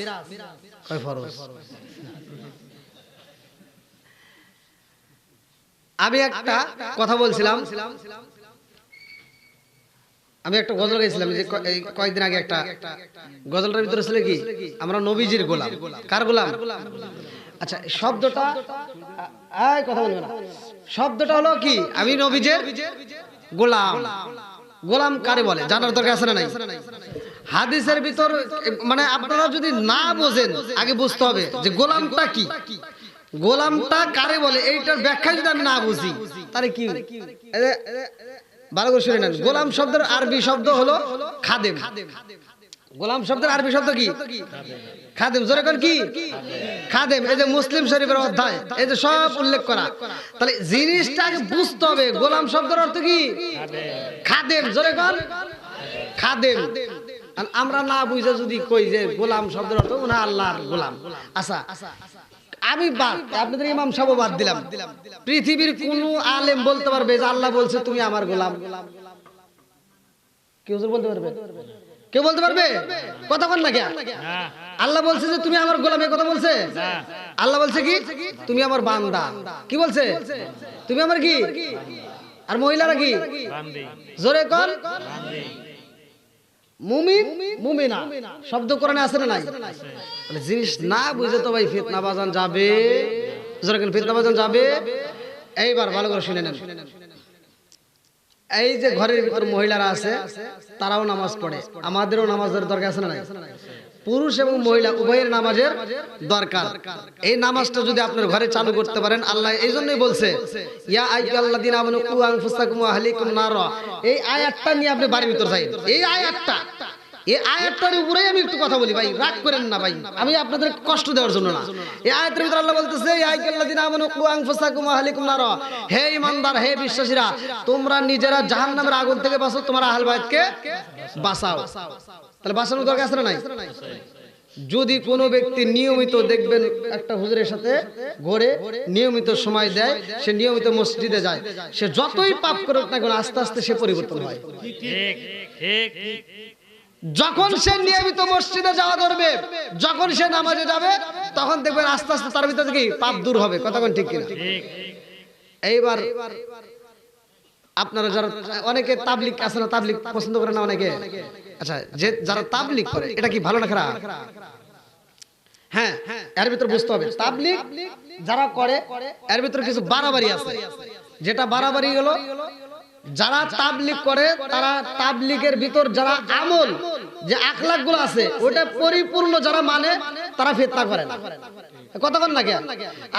কয় ফরজ। আমি একটা কথা বলছিলাম, আমি একটা গজল গাইছিলাম যে কয়েকদিন আগে। একটা গজলটার ভিতরে ছিল কি, আমরা নবীজির গোলাম। কার গোলাম? আচ্ছা, শব্দটা কথা বলবে না। শব্দটা হলো কি, আমি নবীজির গোলাম। গোলাম কারে বলে জানার দরকার আছে না নাই? হাদিসের ভিতর মানে আপনারা যদি না বোঝেন, আগে বুঝতে হবে যে গোলামটা কি, গোলামটা কারে বলে। এইটার ব্যাখ্যা যদি আমি না বুঝি তাহলে কি, ভালো করে শুনে নেন। গোলাম শব্দের আরবি শব্দ হলো খাদেম। গোলাম শব্দের আরবি শব্দ কি? খাদেম। জোরে কোন কি? খাদেম। এই যে মুসলিম শরীফের অধ্যায়, এই যে সব উল্লেখ করা। তাহলে জিনিসটাকে বুঝতে হবে, গোলাম শব্দের অর্থ কি? খাদেম। জোরে কোন খাদেম। আমরা না বুঝে যদি কই যে গোলাম শব্দের অর্থ না আল্লাহর গোলাম, আচ্ছা আমি বাদ, আপনাদের ইমাম সাহেব বাদ দিলাম, পৃথিবীর কোন আলেম বলতে পারবে যে আল্লাহ বলছে তুমি আমার গোলাম? কেউ বলতে পারবে? কেউ বলতে পারবে? কথা বল না কে? আল্লাহ বলছে যে তুমি আমার গোলাম, এই কথা বলছে? আল্লাহ বলছে কি? তুমি আমার বান্দা। কি বলছে? তুমি আমার কি? আর মহিলারা কি? জোরে কর। মুমিন মুমিনা শব্দ কোরআনে আছে না নাই? তাহলে জিনিস না বুঝে তো ভাই ফিতনা বাজান যাবে। জোরে কেন ফিতনা বাজান যাবে? এইবার ভালো করে শুনে নেন। এই যে ঘরের ভিতর মহিলারা আছে, তারাও নামাজ পড়ে, আমাদেরও নামাজের দরকার আছে না নাই? পুরুষ এবং মহিলা উভয়ের নামাজের দরকার। এই নামাজটা যদি আপনার ঘরে চালু করতে পারেন, আল্লাহ এই জন্যই বলছে ইয়া আইয়ুহাল্লাযীনা আমানু কু আনফুসাকুম ওয়া আহলিকুম নারা। এই আয়াতটা নিয়ে আপনি বাড়ির ভিতর যাই। এই আয়াতটার উপরেই আমি একটু কথা বলি ভাই, রাগ করেন না ভাই, আমি আপনাদের কষ্ট দেওয়ার জন্য না। এই আয়াতের ভিতর আল্লাহ বলতেছে ইয়া আইয়ুহাল্লাযীনা আমানু কু আনফুসাকুম ওয়া আহলিকুম নারা, হে ঈমানদার, হে বিশ্বাসীরা, তোমরা নিজেরা জাহান্নামের আগুন থেকে বাঁচো, তোমার আহল বাইতকে বাঁচাও। তাহলে বাঁচানোর দরকার আছে না নাই? যদি কোনো ব্যক্তি নিয়মিত দেখবেন একটা হুজুরের সাথে ঘরে নিয়মিত সময় দেয়, সে নিয়মিত মসজিদে যায়, সে যতই পাপ করুক না কেন আস্তে আস্তে সে পরিবর্তন হয়। যখন সে নিয়মিত মসজিদে যাওয়া ধরবে, যখন সে নামাজে যাবে, তখন দেখবেন আস্তে আস্তে তার ভিতর থেকে পাপ দূর হবে। কথা কোন ঠিক কিনা? এইবার আপনারা যারা অনেকে তাবলিগ আছে না, তাবলিগ পছন্দ করে না অনেকে। আচ্ছা, যে যারা তাবলিগ করে এটা কি ভালো না খারাপ? হ্যাঁ, এর ভিতর বুঝতে হবে তাবলিগ যারা করে এর ভিতর কিছু বাড়াবাড়ি আছে। যেটা বাড়াবাড়ি হলো, যারা তাবলিগ করে তারা তাবলিগের ভিতর যারা আমল যে আখলাক গুলো আছে ওটা পরিপূর্ণ যারা মানে তারা ফিতনা করে না। কথা বল না কেন?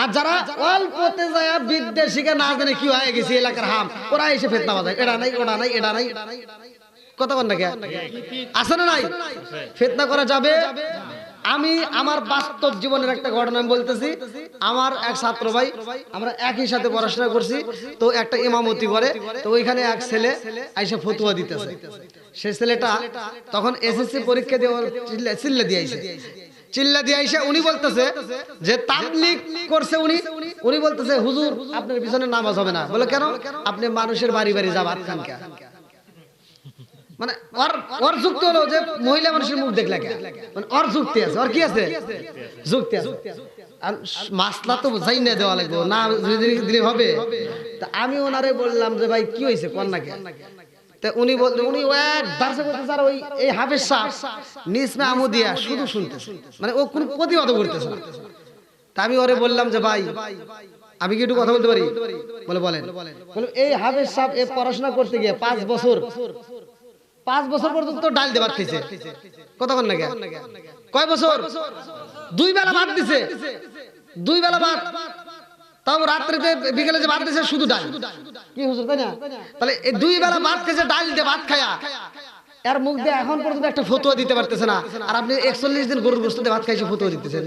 আর যারা অল্পতে যায় বিদ্যা শিখে না জানে কি হয়ে গেছে এলাকার হাম, ওরা এসে ফিতনা বাজায়, এটা নাই ওটা নাই এটা নাই। কথা বল না কেন? আছে না নাই? ফিতনা করা যাবে। আমি আমার বাস্তব জীবনের একটা ঘটনা বলতেছি। আমার এক ছাত্র ভাই, আমরা একই সাথে পড়াশোনা করছি, তো একটা ইমামতি করে, তো ওইখানে এক ছেলে আইসা ফতুয়া দিতেছে। সে ছেলেটা তখন এসএসসি পরীক্ষা দিয়ে চিল্লা দিয়ে আইসা উনি বলতেছে যে তাবলীগ করছে উনি বলতেছে হুজুর আপনার পিছনে নামাজ হবে না। বলে কেন? আপনি মানুষের বাড়ি বাড়ি যা ভাত খান কে? মানে ওর যুক্তি হলো যে মহিলা মানুষের মুখ দেখলে কে, মানে ওর যুক্তি আছে। ওর কি আছে? যুক্তি আছে। আর মাসলা তো যাই না দেওয়া লাগবে না, দিলে হবে। তা আমি ওনারে বললাম যে ভাই কি হয়েছে কোন নাকি? তা উনি বললেন, উনি এক দার্সে করতেছে আর ওই এই হাফেজ সাহেব নিসমে আমুদিয়া শুধু শুনতেছে, মানে ও কোনো প্রতিবাদ করতেছে না। তা আমি ওরে বললাম যে ভাই আমি কি একটু কথা বলতে পারি? বলে বলেন। বলে এই হাফেজ সাহেব এ পড়াশোনা করতে গিয়ে 5 বছর পর্যন্ত ডাল দিয়ে ভাত খাইছে। কথা বল না কেন? কয় বছর? 2 বেলা ভাত দিছে, 2 বেলা ভাত, তাও রাত্রিতে বিকেলে যে ভাত দিছে শুধু ডাল। কি হুজুর, তাই না? তাহলে এই 2 বেলা ভাত খেয়েছে, ডাল দিয়ে ভাত খায়া, এর মুখ দিয়ে এখন পর্যন্ত একটা ফতোয়া দিতে পারতেছে না। আর আপনি 41 দিন গরুর গোশত দিয়ে ভাত খাইছে ফতোয়া দিতেছেন।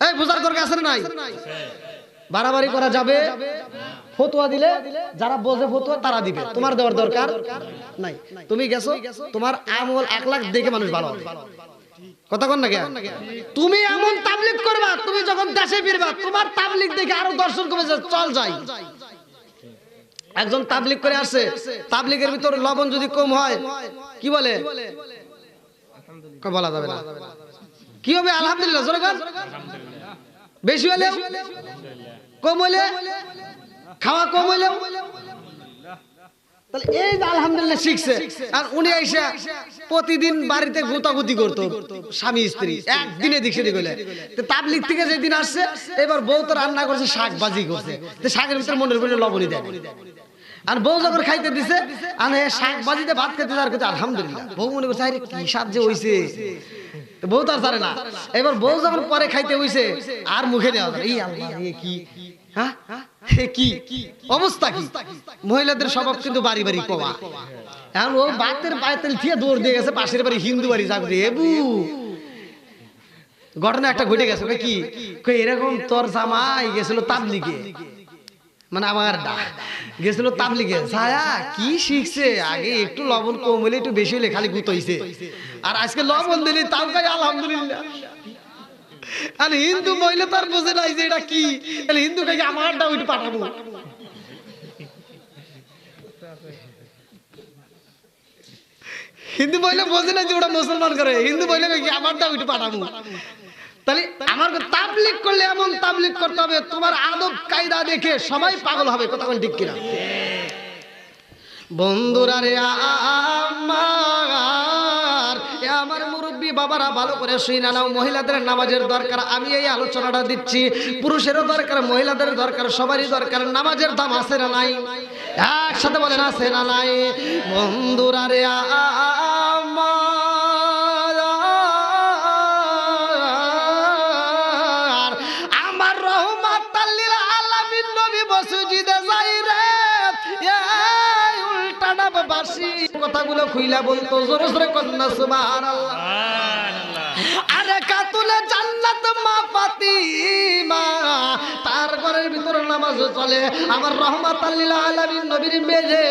এই বুঝার দরকার আছে না নাই? বাড়াবাড়ি করা যাবে। ফতোয়া দিলে যারা বোঝে ফতোয়া তারা দিবে, তোমার দেওয়ার দরকার নাই। তুমি গেছো, তোমার আমল আখলাক দেখে মানুষ ভালো হবে। কথা কন না কেন? তুমি এমন তাবলীগ করবা, তুমি যখন দেশে ফিরবা তোমার তাবলীগ দেখে আরো দর্শন কমে যায়, চল যাই। একজন তাবলীগ করে আসে, তাবলীগের ভিতর লবণ যদি কম হয় কি বলে? বলা যাবে না। কি হবে? আলহামদুলিল্লাহ। জোরে বল। বেশি হলে কম হলে, খাওয়া কম হইলেও, তাহলে এই যে আলহামদুলিল্লাহ শিখছে। আর উনি এসে প্রতিদিন বাড়িতে গুতাগুতি করতো স্বামী স্ত্রী, একদিনে দিক সেদিক হলে। তাবলীগ থেকে যেদিন আসছে এবার বউ তো রান্না করছে, শাক ভাজি করছে, শাকের ভিতরে মনের ভিতরে লবণই দেয়। আর বউ যখন খাইতে দিছে আর শাক ভাজিতে ভাত খেতে আর আলহামদুলিল্লাহ, বউ মনে করছে আরে কি স্বাদ যে হইছে, বউ তার জানে না। এবার বউ যখন পরে খাইতে হইছে আর মুখে দেওয়া যায়, এই আল্লাহ কি, হ্যাঁ কি অবস্থা কি? মহিলাদের স্বভাব কিন্তু বাড়ি বাড়ি কোয়া। এখন ও বাতের পায়তেল দিয়ে দৌড় দিয়ে গেছে পাশের বাড়ি হিন্দু বাড়ি যাবে এবু। ঘটনা একটা ঘটে গেছে কি এরকম তোর জামাই গেছিল তাবলিগে, মানে আমার গেছিল তাবলিগে, ছায়া কি শিখছে আগে একটু লবণ কম হলে একটু বেশি হলে খালি গুতইছে, আর আজকে লবণ দিলি তাও গাই আলহামদুলিল্লাহ। আর হিন্দু মহিলা তার বোঝে নাই যে এটা কি, তাহলে হিন্দু গাই আমারটা ওইটা পাঠাবো। হিন্দু মহিলা বোঝে না যে ওটা মুসলমান করে, হিন্দু মহিলা গাই আমারটা ওইটা পাঠাবো। তাহলে আমার তাবলীগ করলে এমন তাবলীগ করতে হবে তোমার আদব কায়দা দেখে সবাই পাগল হবে, কথা বল ঠিক কিনা? বন্ধুরা রে আমার মুরব্বী বাবারা ভালো করে শুনে নাও, মহিলাদের নামাজের দরকার। আমি এই আলোচনাটা দিচ্ছি, পুরুষেরও দরকার, মহিলাদের দরকার, সবারই দরকার। নামাজের দাম আছে না নাই? একসাথে বলেন আছে না নাই? বন্ধুরা রে আমার রহমাতাল লিল আলামিন নবী মসজিদে যাই রে, এই উল্টাটা বাসি কথাগুলো খুইলা বলতো জোরে জোরে কন্যা সুবহানাল্লাহ। আরে কাতুলে জান্নাত মা ফাতিমা তার ঘরের ভিতরে নামাজ চলে। আমার রহমাতাল লিল আলামিন নবীর মেয়ে,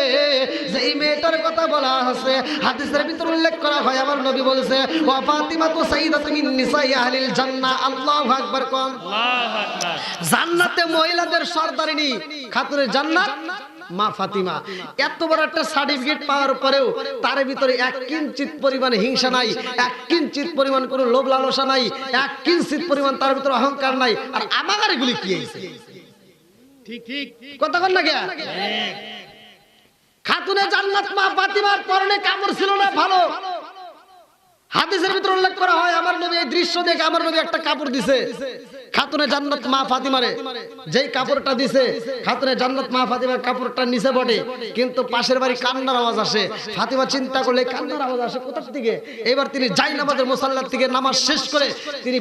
যেই মেয়েটার কথা বলা আছে হাদিসের ভিতরে উল্লেখ করা হয়, আমার নবী বলছে ওয়া ফাতিমা তু সাইয়্যিদাতুন মিন নিসাই আহলিল জান্নাহ। আল্লাহু আকবার কোন। আল্লাহু আকবার। জান্নাতে মহিলাদের সরদারিনী খাতুনে জান্নাত মা ফাতিমা। এত বড় একটা সার্টিফিকেট পাওয়ার পরেও তার ভিতরে এক কিঞ্চিত পরিমাণ হিংসা নাই, এক কিঞ্চিত পরিমাণ কোনো লোভ লালসা নাই, এক কিঞ্চিত পরিমাণ তার ভিতরে অহংকার নাই। আর আমার এগুলি কি হইছে? ঠিক ঠিক কথা বল না কে? খাতুনে জান্নাত মা ফাতিমার পরনে কাপড় ছিল না ভালো। হাদিসের ভিতরে উল্লেখ করা হয় আমার নবী এই দৃশ্য দেখে আমার নবী একটা কাপড় দিছে খাতুনে জান্নাত মা ফাতিমারে। যেই কাপড়টা দিছে খাতুনে জান্নাত মা ফাতিমার কাপড়টা নিচে বটে, কিন্তু পাশের বাড়ি কান্নার আওয়াজ আসে। ফাতিমা চিন্তা করলে কান্নার আওয়াজ আসে কোথা থেকে, এবার তিনি যাই নামাজের মুসাল্লার থেকে নামাজ শেষ করে তিনি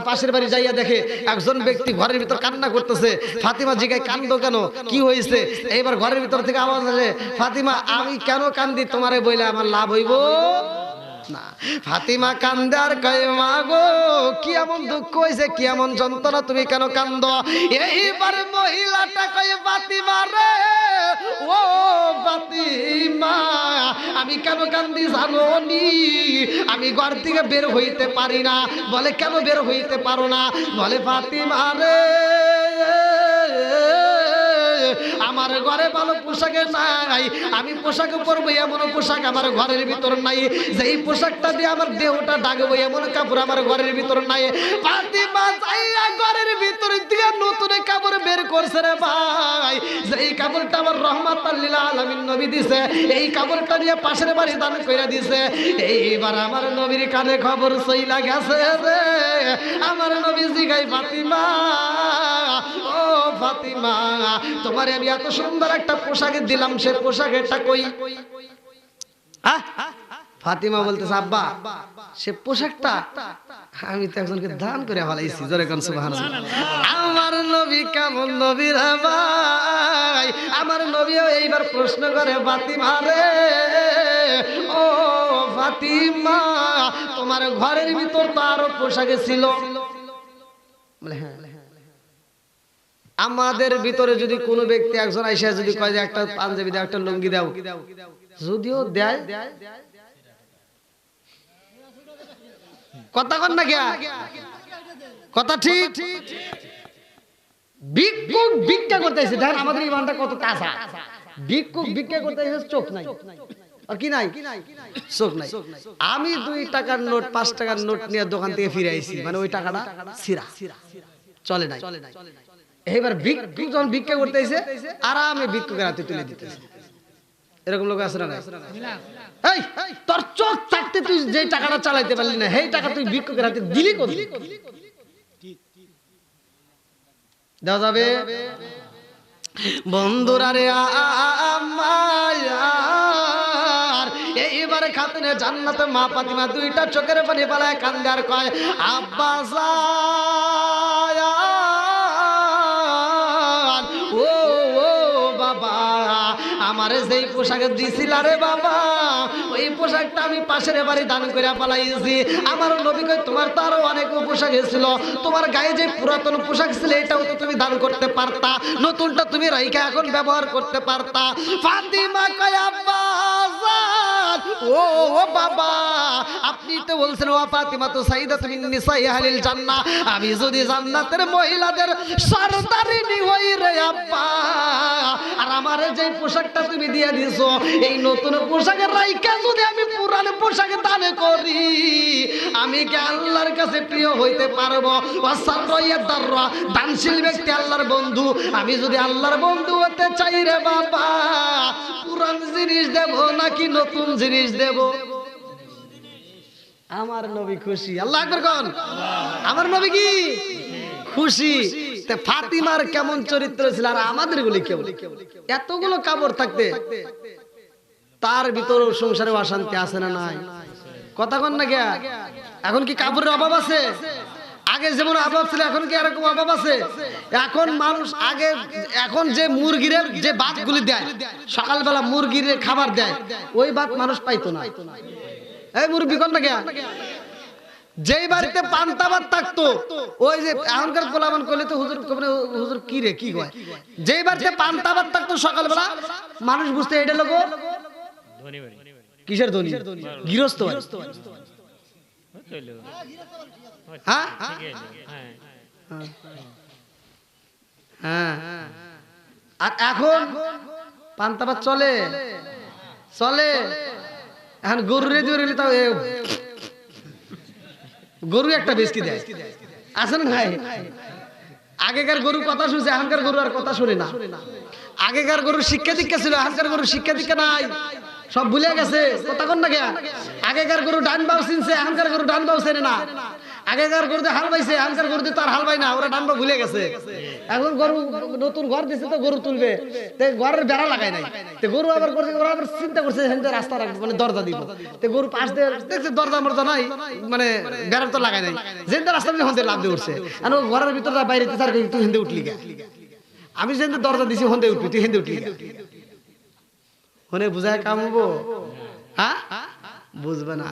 পাশের বাড়ি যাইয়া দেখে একজন ব্যক্তি ঘরের ভিতর কান্না করতেছে। ফাতিমা জিগায় কান্দো কেন, কি হয়েছে? এইবার ঘরের ভিতর থেকে আওয়াজ আসে ফাতিমা আমি কেন কান্দি তোমারে বইলে আমার লাভ হইব না। ফাতিমা কান্দে আর কয় মা গো কি এমন দুঃখ হইছে, কি এমন যন্ত্রণা, তুমি কেন কান্দো? এইবার মহিলাটা কয় ফাতিমা রে ও ফাতিমা আমি কেন কান্দি জানো নি? আমি ঘর থেকে বের হইতে পারি না। বলে কেন বের হইতে পারো না? বলে ফাতিমা রে আমার ঘরে ভালো পোশাকে নাই, আমি পোশাক পরবো এমন পোশাক আমার ঘরের ভিতর নাই, যেই পোশাকটা দিয়ে আমার দেহটা ঢাকবো এমন কাপড় আমার ঘরের ভিতর নাই। ফাতিমা যাইয়া ঘরের ভিতর দিয়ে নতুন কাপড় বের করছে রে ভাই, যেই কাপড়টা আমার রহমাতাল লিল আলামিন নবী দিছে, এই কাপড়টা দিয়ে পাশের বাড়ি দান কইরা দিছে। এইবার আমার নবীর কানে খবর চইলা গেছে রে। আমার নবী জিগাই ফাতিমা ও ফাতিমা তোমারে আমি এত সুন্দর একটা পোশাক দিলাম, সে পোশাকটা কই? ফাতিমা বলতেছে আব্বা সে পোশাকটা আমি তো একজনকে দান করে ফেলাইছি। জোরে কোন সুবহানাল্লাহ। আমার নবী কেমন নবী রে ভাই, আমার নবীও এইবার প্রশ্ন করে ফাতিমা রে ও ফাতিমা তোমার ঘরের ভিতর তো আরো পোশাকে ছিল? বলে হ্যাঁ। আমাদের ভিতরে যদি কোনো ব্যক্তি একজন আইসা যদি কয় যে একটা পাঞ্জাবি দাও, একটা লুঙ্গি দাও, যদিও দেয় কথা কন না গিয়া কথা ঠিক ভিক্ষুক ভিক্ষা করতেছে। দেখেন আমাদের ইমানটা কত তাজা। ভিক্ষুক ভিক্ষা করতেছে চোখ নাই, আর কি নাই চোখ নাই। আমি 2 টাকার নোট 5 টাকার নোট নিয়ে দোকান থেকে ফিরে আইছি, মানে ওই টাকাটা ছিঁড়া চলে নাই। এইবার ভিক্ষুক যখন ভিক্ষা করতেছে আরামে ভিক্ষুকের হাতে তুলে দিতেছে। এরকম লোক আছে না? এই তোর চোখ থাকতে তুই যে টাকাটা চালাইতে পারলি না, সেই টাকা তুই ভিক্ষুকের হাতে দিলি কোন দেওয়া যাবে? বন্ধুরা রে আমার এইবারে খাতুনে জান্নাত মা ফাতিমা 2টা চোখের পানি পালায় কান্দে আর কয় আব্বা ও আমারে যেই পোশাক দিছিল রে বাবা ওই পোশাকটা আমি পাশের বাড়ি দান করে পালাইছি। আমার নবী কয় তোমার তো আরো অনেক পোশাক ছিল, তোমার গায়ে যে পুরাতন পোশাক ছিল এটাও তো তুমি দান করতে পারতা, নতুনটা তুমি রাইখা এখন ব্যবহার করতে পারতা। ফাতিমা কয় আব্বা ও বাবা আপনি তো বলছেন ও ফাতিমা তো সাইয়্যিদাতুন নিসাই আহলিল জান্নাহ, আমি যদি জান্নাতের মহিলাদের সরদারিনী হই রে আব্বা, আর আমারে যে পোশাকটা তুমি দিয়ে দিছো এই নতুন পোশাকের রাইখা যদি আমি পুরান পোশাক দান করি আমি কি আল্লাহর কাছে প্রিয় হইতে পারবো? ওয়াসাররাইয়াদাররা দানশীল ব্যক্তি আল্লাহর বন্ধু, আমি যদি আল্লাহর বন্ধু হতে চাই রে বাবা পুরান জিনিস দেব নাকি নতুন জিনিস দেব? আমার নবী খুশি। আল্লাহ আকবার কোন? আমার নবী কি খুশি? তে ফাতিমার কেমন চরিত্র ছিল আর আমাদের গুলি কেমন? এতগুলো কাপড় থাকতে তার ভিতরে সংসারে অশান্তি আছে না নাই? কথা কন না কে? এখন কি কাপড়ের অভাব আছে? আগে যেমন অভাব ছিল এখন কি এরকম অভাব আছে? এখন মানুষ আগে এখন যে মুরগির যে ভাতগুলি দেয় সকালবেলা মুরগির খাবার দেয় ওই ভাত মানুষ পাইতো না। এই মুরগি কোন না কে? যেই বাড়িতে পান্তা ভাত থাকতো ওই যে এখনকার পোলাপান করলে তো হুজুর হুজুর কি রে কি কয়, যেই বাড়িতে পান্তা ভাত থাকতো সকালবেলা মানুষ বুঝতে এটা লোক কিসের ধনী? গৃহস্থ। হ্যাঁ হ্যাঁ আর এখন পান্তা ভাত চলে চলে এখন গরু রে দিয়ে তাও গরু একটা বেশি দেয় আছে না ভাই? আগেকার গরু কথা শুনছে এখনকার গরু আর কথা শুনে না। আগেকার গরু শিক্ষা দীক্ষা ছিল এখনকার গরু শিক্ষা দীক্ষা নাই, সব ভুলে গেছে। কথা কন না কে? আগেকার গরু ডান বাউ চিনছে এখনকার গরু ডান বাউ চেনে না। আগেকার গরুতে হাল বাইছে এখনকার গরুতে তার হাল বাই না, ওরা ডান বাউ ভুলে গেছে। এখন গরু নতুন ঘর দিছে তো গরু তুলবে ঘরের বেড়া লাগায় নাই, গরু আবার করছে ওরা আবার চিন্তা করছে রাস্তা মানে দরজা দিব গরু পাশ দিয়ে দেখছে দরজা মরজা নাই মানে বেড়া তো লাগায় নাই, যেন রাস্তা দিয়ে হন্তে লাভ দিয়ে উঠছে। আর ঘরের ভিতরে বাইরে তুই হেন্দে উঠলি গা, আমি যেন দরজা দিছি হন্তে উঠবি তুই হেন্দে উঠলি গা। মনে বুঝায় কামবো? হ্যাঁ বুঝবে না।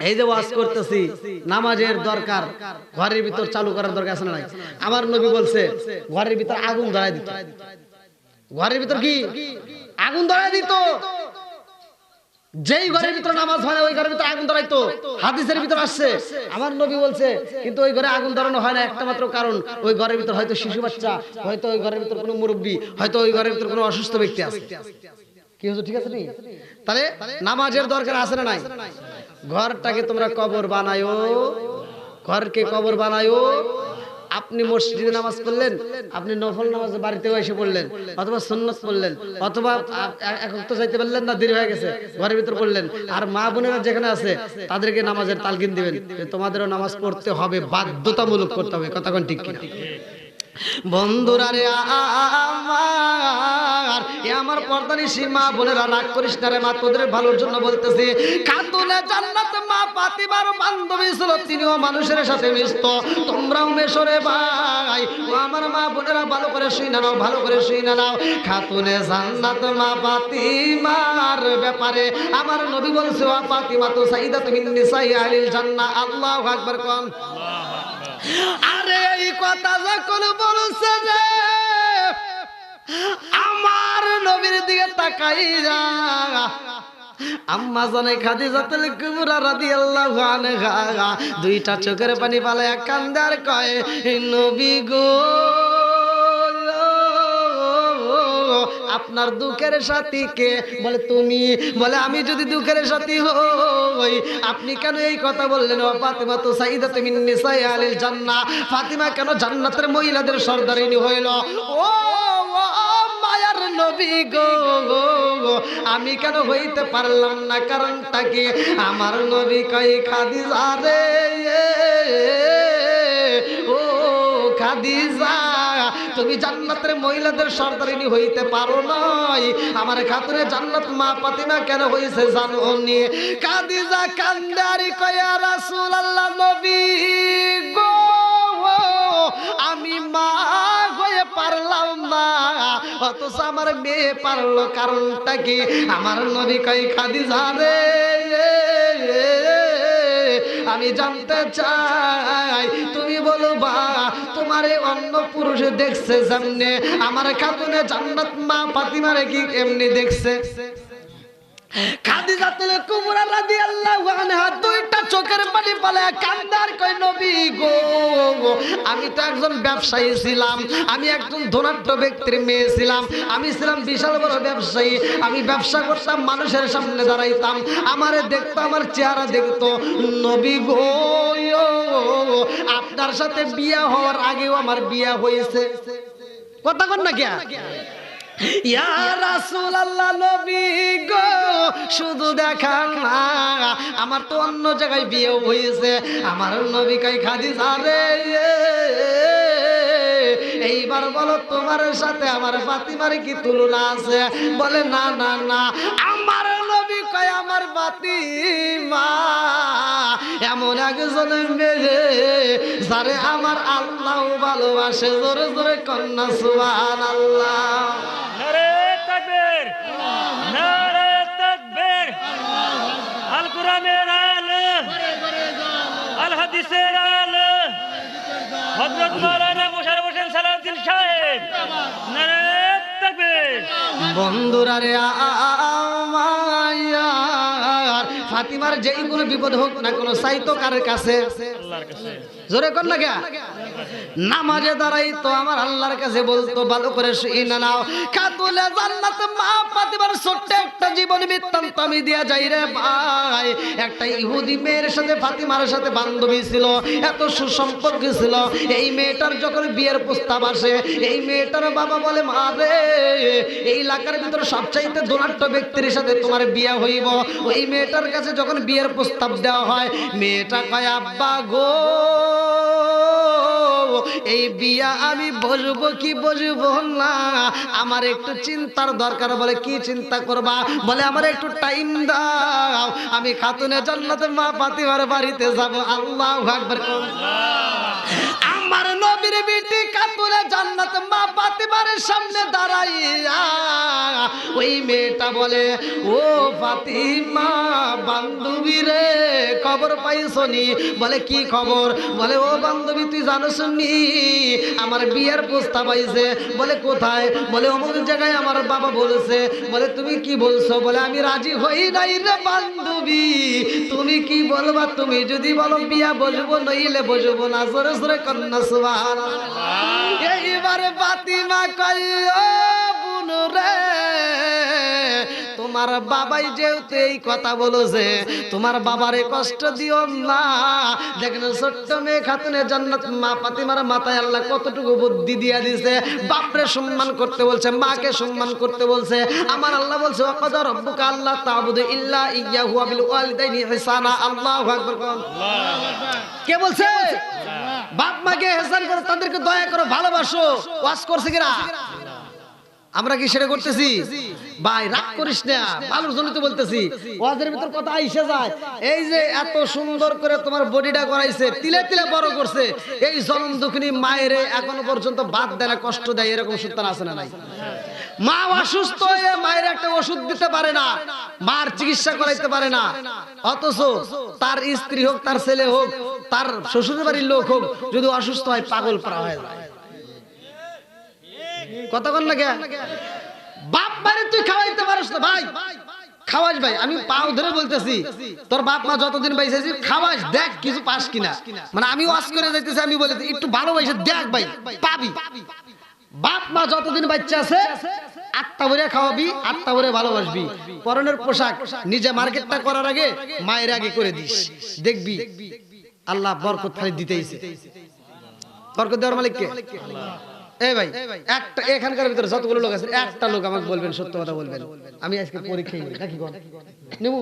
এই যে ওয়াজ করতেছি নামাজের দরকার ঘরের ভিতর চালু করার দরকার আছে না নাই? আমার নবী বলছে ঘরের ভিতর আগুন ধরায় দিত। ঘরের ভিতর কি আগুন ধরায় দিত? যেই ঘরের ভিতর নামাজ হয় না ওই ঘরের ভিতর আগুন ধরাইতো, হাদিসের ভিতর আসছে। আমার নবী বলছে কিন্তু ওই ঘরে আগুন ধরানো হয় না একটা মাত্র কারণ ওই ঘরের ভিতর হয়তো শিশু বাচ্চা, হয়তো ওই ঘরের ভিতর কোনো মুরব্বী, হয়তো ওই ঘরের ভিতর কোনো অসুস্থ ব্যক্তি আছে। কি হচ্ছে ঠিক আছে নি? তাহলে নামাজের দরকার আছে না নাই? ঘরটাকে তোমরা কবর বানায়ো, ঘরকে কবর বানায়ো। আপনি মসজিদে নামাজ পড়লেন, আপনি নফল নামাজ বাড়িতে এসে পড়লেন, অথবা সুন্নত পড়লেন, অথবা এক ওয়াক্ত যাইতে পারলেন না দেরি হয়ে গেছে ঘরের ভিতর পড়লেন। আর মা বোনেরা যেখানে আছে তাদেরকে নামাজের তালকিন দিবেন, তোমাদেরও নামাজ পড়তে হবে, বাধ্যতামূলক করতে হবে। কথা কোন ঠিক কিনা? বন্ধুরা রে আমার এ আমার পর্দানিশী মা বোনেরা রাগ করিস না রে মা, তোদের ভালোর জন্য বলতেছি। খাতুনে জান্নাত মা ফাতিমার বান্ধবী ছিল, তিনিও মানুষের সাথে মিশতো, তোমরাও মেশো রে ভাই। ও আমার মা বোনেরা ভালো করে শুনে নাও, ভালো করে শুনে নাও। খাতুনে জান্নাত মা ফাতিমার ব্যাপারে আমার নবী বলছে ওয়া ফাতিমা তো সাইয়্যিদাতুন নিসাই আহলিল জান্নাহ। আল্লাহু আকবার কোন? আরে এই কথা যখন বলছে যে আমার নবীর দিকে তাকাইরা আম্মা জানে খাদিজাতুল কুবরা রাদিয়াল্লাহু আনহা দুইটা চোখের পানি ফালায়া কান্দে আর কয় নবী গো আপনার দুঃখের সাথী কে? বলে তুমি। বলে আমি যদি দুঃখের সাথী হই আপনি কেন এই কথা বললেন? ও ফাতিমা তো সাইয়্যিদাতুন মিন নিসাই আহলিল জান্নাহ, ফাতিমা কেন জান্নাতের মহিলাদের সর্দারিনী হইল? ও মায়ার নবী গো আমি কেন হইতে পারলাম না? কারণটা কি? আমার নবী কই খাদিজা রে ও খাদিজা তুমি জান্নাতের মহিলাদের সর্দারিনী হইতে পারো নাই, আমার খাতুনে জান্নাত মা ফাতিমা কেন হইছে জানো নি? খাদিজা কান্দারি কয় ইয়া রাসূলুল্লাহ নবী গো আমি মা হয়ে পারলাম না, অথচ আমার মেয়ে পারলো। কারণটা কি? আমার নবী কই খাদিজা রে, আমি জানতে চাই তুমি বলবা তোমার এই অন্য পুরুষে দেখছে সামনে, আমার খাতুনে জান্নাত মা ফাতিমারে কি এমনি দেখছে? খাদিজাতুল কুবরা রাদিয়াল্লাহু আনহা দুইটা চোখের পানি ফেলে কান্দার কই নবী গো, আমি তো একজন ব্যবসায়ী ছিলাম, আমি একজন ধনাঢ্য ব্যক্তির মেয়ে ছিলাম, আমি ছিলাম বিশাল বড় ব্যবসায়ী, আমি ব্যবসা করতাম, মানুষের সামনে দাঁড়াইতাম, আমারে দেখতো, আমার চেহারা দেখতো। নবী গো, আপনার সাথে বিয়ে হওয়ার আগেও আমার বিয়ে হয়েছে। কথা কন না কিয়া? ইয়া রাসূলুল্লাহ, নবী গো, শুধু দেখা না, আমার তো অন্য জায়গায় বিয়ে হয়েছে। আমার নবী কই খাদিজা রে, এইবার বলো তোমার সাথে আমার ফাতিমার কি তুলনা আছে? বলে না না না। আমার নবী কয় আমার ফাতিমা এমন একজন মেয়ে যারে আমার আল্লাহ ভালোবাসে। জোরে জোরে কন্যা সুবহানাল্লাহ। নারে তাকবীর, নারে তাকবীর। আল কোরআনের আলো, আল হাদিসের আলো, হযরত মাওলানা মোশাররফ হোসেন সালাউদ্দিন সাহেব, নারে তাকবীর। বন্ধুরা রে আমার ফাতিমার যেই কোনো বিপদ হোক না কোনো চাইতো কার কাছে? আল্লাহর কাছে। জোরে কর না গা। নামাজে দাঁড়াই তো আমার আল্লাহর কাছে বলতো, ভালো করে শুনে নাও, খাতুনে জান্নাত মা ফাতিমার ছোট্ট একটা জীবন বৃত্তান্ত আমি দিয়া যাই রে ভাই। একটা ইহুদি মেয়ের সাথে ফাতিমার সাথে বান্ধবী ছিল, এত সুসম্পর্ক ছিল। এই মেয়েটার যখন বিয়ের প্রস্তাব আসে, এই মেয়েটার বাবা বলে মা রে, এই এলাকার ভিতরে সবচাইতে ধনাঢ্য ব্যক্তির সাথে তোমার বিয়ে হইব। ওই মেয়েটার কাছে যখন বিয়ের প্রস্তাব দেওয়া হয়, মেয়েটা কয় আব্বা গো, এই বিয়া আমি বসবো কি বসবো না, আমার একটু চিন্তার দরকার। বলে কি চিন্তা করবা? বলে আমার একটু টাইম দাও, আমি খাতুনে জান্নাতে মা ফাতিমার বাড়িতে যাব। আল্লাহু আকবার। আমার নবীর বিটি খাতুনে জান্নাত মা ফাতিমার সামনে দাঁড়াইয়া ওই মেয়েটা বলে, ও ফাতিমা বান্ধবী রে, খবর পাইছনি? বলে কি খবর? বলে ও বান্ধবী তুই জানোস নি আমার বিয়ের প্রস্তাব আইছে? বলে কোথায়? বলে অমুক জায়গায় আমার বাবা বলেছে। বলে তুমি কি বলছো? বলে আমি রাজি হই নাই রে বান্ধবী, তুমি কি বলবা? তুমি যদি বলো বিয়া বসবো, নইলে বসবো না। জোরে জোরে কন্যা সুবহানাল্লাহ। এইবারে ফাতিমা কই ও বুনু রে, তোমার বাবাই যেহেতু এই কথা বলেছে, তোমার বাবারে কষ্ট দিও না। দেখেন ছোট্ট মেয়ে খাতুনে জান্নাত মা ফাতিমার মাথায় আল্লাহ কতটুকু বুদ্ধি দিয়া দিয়েছে। বাপরে সম্মান করতে বলছে, মাকে সম্মান করতে বলছে। আমার আল্লাহ বলছে ওয়াকাদা রাব্বুকা আল্লা তা'বুদু ইল্লা ইয়্যাহু ওয়া বিল ওয়ালিদাইনি ইহসানা। আল্লাহু আকবার। কে বলছে? বাপ মাকে ইহসান করো, তাদেরকে দয়া করো, ভালোবাসো। ওয়াজ করছে কিরা? আমরা কি সেটা করতেছি? ভাই রাগ করিস না, ভালোর জন্য তো বলতেছি। ওয়াজের ভিতর কথা আইসা যায়। এই যে এত সুন্দর করে তোমার বডিটা করাইছে, তিলে তিলে বড় করছে, এই জনম দুঃখিনী মায়ের এখনো পর্যন্ত বাদ দেয় না, কষ্ট দেয়, এরকম সন্তান আছে না নাই? মা অসুস্থ হয়ে মায়ের একটা ওষুধ দিতে পারে না, মার চিকিৎসা করাইতে পারে না, অথচ তার স্ত্রী হোক, তার ছেলে হোক, তার শ্বশুর বাড়ির লোক হোক, যদি অসুস্থ হয় পাগল পারা হয়ে যায়। কথা বল না কে? বাপ মারে তুই খাওয়াইতে পারিস না ভাই, খাওয়াস ভাই, আমি পাও ধরে বলতেছি, তোর বাপ মা যতদিন বাইসেছি খাওয়াস, দেখ কিছু পাস কিনা। মানে আমি ওয়াজ করে যাইতেছি, আমি বলেছি একটু ভালোবাসে দেখ ভাই, পাবি। বাপ মা যতদিন বাচ্চা আছে আটটা ভরে খাওয়াবি, আটটা ভরে ভালোবাসবি। পরনের পোশাক নিজে মার্কেটটা করার আগে মায়ের আগে করে দিস, দেখবি আল্লাহ বরকত খালি দিতেইছে। বরকত দেওয়ার মালিক কে? এই ভাই একটা এখানকার ভিতরে যতগুলো লোক আছে, একটা লোক আমাকে বলবেন, সত্য কথা বলবেন, আমি আজকে পরীক্ষায় নেই নাকি কোন নেবো?